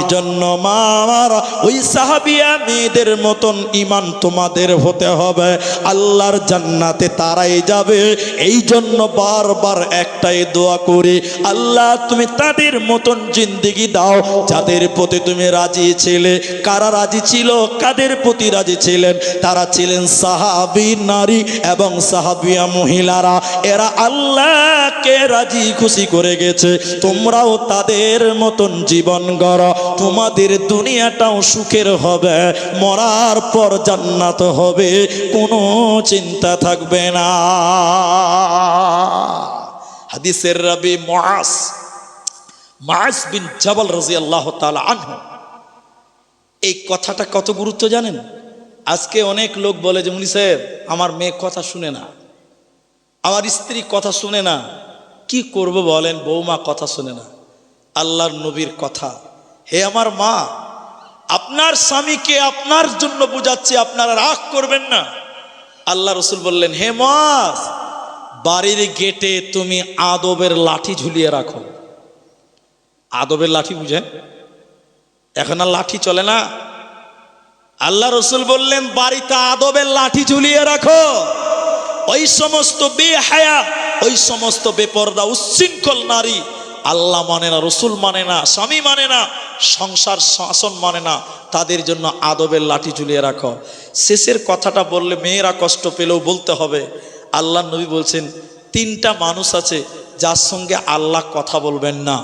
এজন্য মা আমার, ওই সাহাবিয়া মেয়েদের মতন ঈমান তোমাদের হতে হবে, আল্লাহর জান্নাতে তারাই যাবে। এই জন্য বারবার একটাই দোয়া করি, আল্লাহ তুমি তাদের মতন জিন্দেগি দাও যাদের প্রতি তুমি রাজি ছিলে। কারা রাজি ছিল, কাদের প্রতি রাজি ছিলেন? তারা ছিলেন সাহাবী নারী এবং সাহাবিয়া মহিলারা। এরা আল্লাহকে রাজি খুশি করে গেছে। তোমরাও তাদের মতন জীবন গড়ো, তোমাদের দুনিয়াটাও সুখের হবে, মরার পর জান্নাত হবে, কোনো চিন্তা থাকবে না। হাদিসের রাবি মুআজ বিন জাবাল রাদিয়াল্লাহু তাআলা আনহু, এই কথাটা কত গুরুত্ব জানেন? আজকে অনেক লোক বলে যে মুনি সাহেব আমার মেয়ে কথা শুনে না, আমার স্ত্রী কথা শুনে না, কি করব বলেন, বৌমা কথা শুনে না। আল্লাহর নবীর কথা, হে আমার মা, আপনার স্বামীকে আপনার জন্য বুঝাচ্ছি, আপনারা রাগ করবেন না। আল্লাহ রসুল বললেন, হে মুআজ, বাড়ির গেটে তুমি আদবের লাঠি ঝুলিয়ে রাখো। আদবের লাঠি বুঝেন? এখন আর লাঠি চলে না। আল্লাহ রসুল বললেন বাড়িতে আদবের লাঠি ঝুলিয়ে রাখো। ওই সমস্ত বেহায়া, ওই সমস্ত বেপরদা উচ্ছৃঙ্খল নারী, আল্লাহ মানে না, রসুল মানে না, স্বামী মানে না, সংসার শাসন মানে না, তাদের জন্য আদবের লাঠি ঝুলিয়ে রাখো। শেষের কথাটা বললে মেয়েরা কষ্ট পেলেও বলতে হবে। আল্লাহ নবী বলছেন, তিনটা মানুষ আছে যার সঙ্গে আল্লাহ কথা বলবেন না।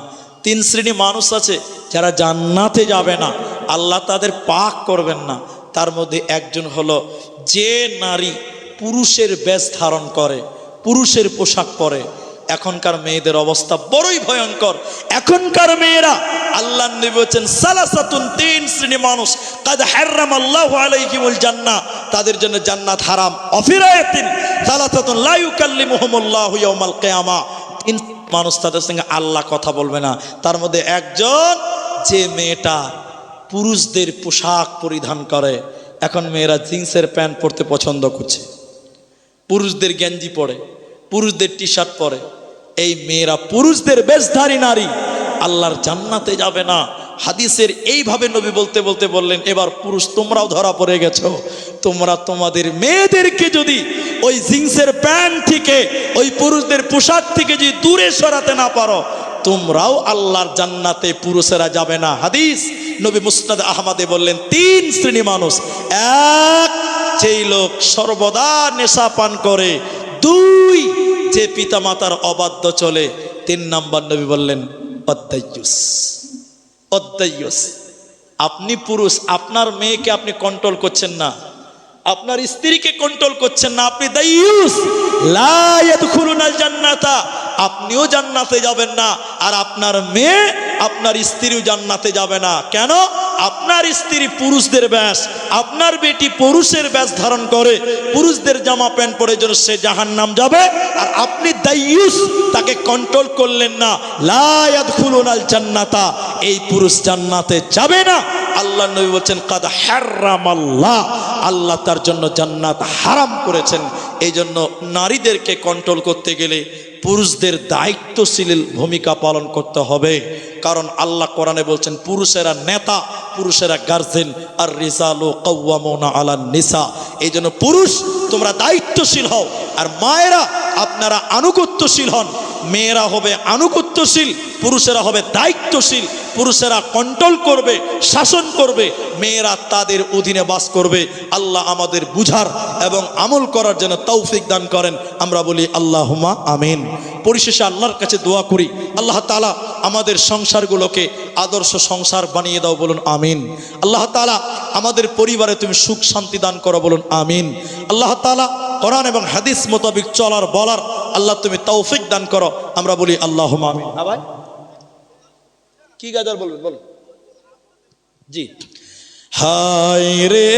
তিন শ্রেণী মানুষ আছে যারা জান্নাতে যাবে না, আল্লাহ তাদের পাক করবেন না। তার মধ্যে একজন হলো যে নারী পুরুষের বেশ ধারণ করে, পুরুষের পোশাক পরে। এখনকার মেয়েদের অবস্থা বড়ই ভয়ঙ্কর। এখনকার মেয়েরা, আল্লাহ নবী বলেছেন সালাসাতুন, তিন শ্রেণী মানুষ, কাদ হারামাল্লাহু আলাইহিমুল জান্নাহ, তাদের জন্য জান্নাত হারাম। অফিরায়াতিন সালাসাতুন লা ইউকাল্লিমুহুমুল্লাহু ইয়াওমাল কিয়ামাহ, তিন মানুষ তাদের সঙ্গে আল্লাহ কথা বলবে না। তার মধ্যে একজন, যে মেয়েটা পুরুষদের পোশাক পরিধান করে। এখন মেয়েরা জিন্সের প্যান্ট পরতে পছন্দ করছে, পুরুষদের গেঞ্জি পরে, পুরুষদের টি শার্ট পরে। এই মেয়েরা পুরুষদের বেশধারী নারী, আল্লাহর জান্নাতে যাবে না। হাদিসের এইভাবে নবী বলতে বলতে বললেন, এবার পুরুষ তোমরাও ধরা পড়ে গেছো। তোমরা তোমাদের মেয়েদেরকে যদি ওই জিন্সের প্যান্ট থেকে, ওই পুরুষদের পোশাক থেকে যদি দূরে সরাতে না পারো, তোমরাও আল্লাহর জান্নাতে পুরুষেরা যাবে না। হাদিস নবী মুসনাদ আহমদে বললেন, তিন শ্রেণী মানুষ। এক, যেই লোক সর্বদা নেশা পান করে। দুই, যে পিতামাতার অবাধ্য চলে। তিন নাম্বার নবী বললেন অদ্দাইয়ুস। অদ্দাইয়ুস, আপনি পুরুষ, আপনার মেয়েকে আপনি কন্ট্রোল করছেন না, আপনার স্ত্রীকে কন্ট্রোল করছেন না, আপনি দাইয়ুস। লা ইয়াদখুলুনাল জান্নাতা, আপনিও জান্নাতে যাবেন না, আর আপনার মেয়ে, আপনার স্ত্রীও জান্নাতে যাবে না। কেন? আপনার স্ত্রী পুরুষদের বেশ, আপনার বেটি পুরুষের বেশ ধারণ করে, পুরুষদের জামা প্যান্ট পরে যেন সে জাহান্নাম যাবে। আর আপনি দাইয়ুস, তাকে কন্ট্রোল করলেন না। লা ইয়াদখুলুনাল জান্নাতা, এই পুরুষ জান্নাতে যাবে না। আল্লাহ নবী বলছেন কাদ হারামাল্লাহ, আল্লাহ তার জন্য জান্নাত হারাম করেছেন। এই জন্য নারীদেরকে কন্ট্রোল করতে গেলে পুরুষদের দায়িত্বশীল ভূমিকা পালন করতে হবে। কারণ আল্লাহ কোরআনে বলছেন পুরুষেরা নেতা, পুরুষেরা গার্জেন, আর রিজালু কাওয়ামুনা আলান নিসা। এই জন্য পুরুষ তোমরা দায়িত্বশীল হও, আর মায়েরা আপনারা আনুগত্যশীল হন। মেয়েরা হবে আনুগত্যশীল, পুরুষেরা হবে দায়িত্বশীল। পুরুষেরা কন্ট্রোল করবে, শাসন করবে, মেয়েরা তাদের অধীনে বাস করবে। আল্লাহ আমাদের বুঝার এবং আমল করার জন্য তৌফিক দান করেন। আমরা বলি আল্লাহুম্মা আমিন। পরিশেষে আল্লাহর কাছে দোয়া করি, আল্লাহ তাআলা আমাদের সংসারগুলোকে আদর্শ সংসার বানিয়ে দাও, বলুন আমিন। আল্লাহ তাআলা আমাদের পরিবারে তুমি সুখ শান্তি দান করো, বলুন আমিন। আল্লাহ তাআলা কোরআন এবং হাদিস মোতাবেক চলার বলার আল্লাহ তুমি তৌফিক দান করো, আমরা বলি আল্লাহুম্মা আমিন। হ্যাঁ ভাই, কি গাজার বলবেন বলুন? জি। হায় রে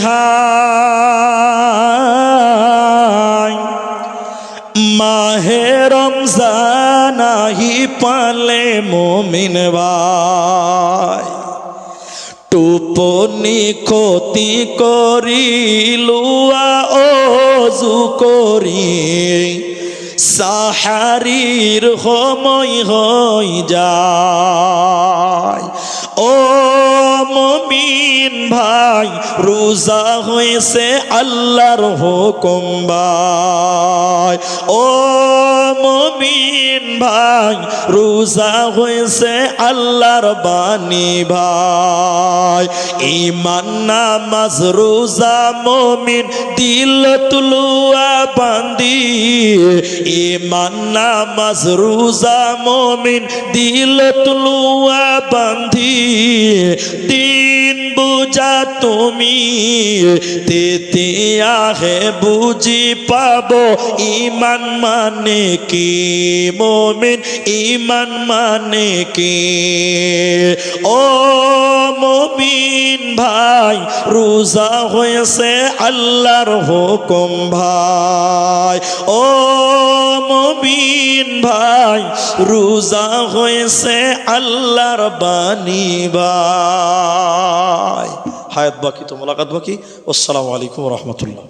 হায় রমজান আহি পালে মুমিন ভাই টুপনি ক্ষতি করিলুয়া ওযু করি সাহারির সময় হই যায় ও মুমিন ভাই রোজা হয়েছে আল্লাহর হুকুম ভাই ও মুমিন ভাই রোজা হয়েছে আল্লাহর বাণী ভাই ঈমান নামাজ রোজা মুমিন দিল তুলুয়া বান্দি ঈমান নামাজ রোজা মুমিন দিল তুলুয়া বান্ধি দিন বুঝা তুমি তেতিয়া হে বুঝি পাবো ঈমান মানে কি মুমিন ঈমান মানে কি ও মুমিন ভাই রোজা হয়েছে আল্লাহর হুকুম ভাই ও মুমিন ভাই রোজা হয়েছে আল্লাহর বাণী ভাই হায়াত বাকি তো মোলাকাত বাকি। আসসালামু আলাইকুম ওয়া রাহমাতুল্লাহ।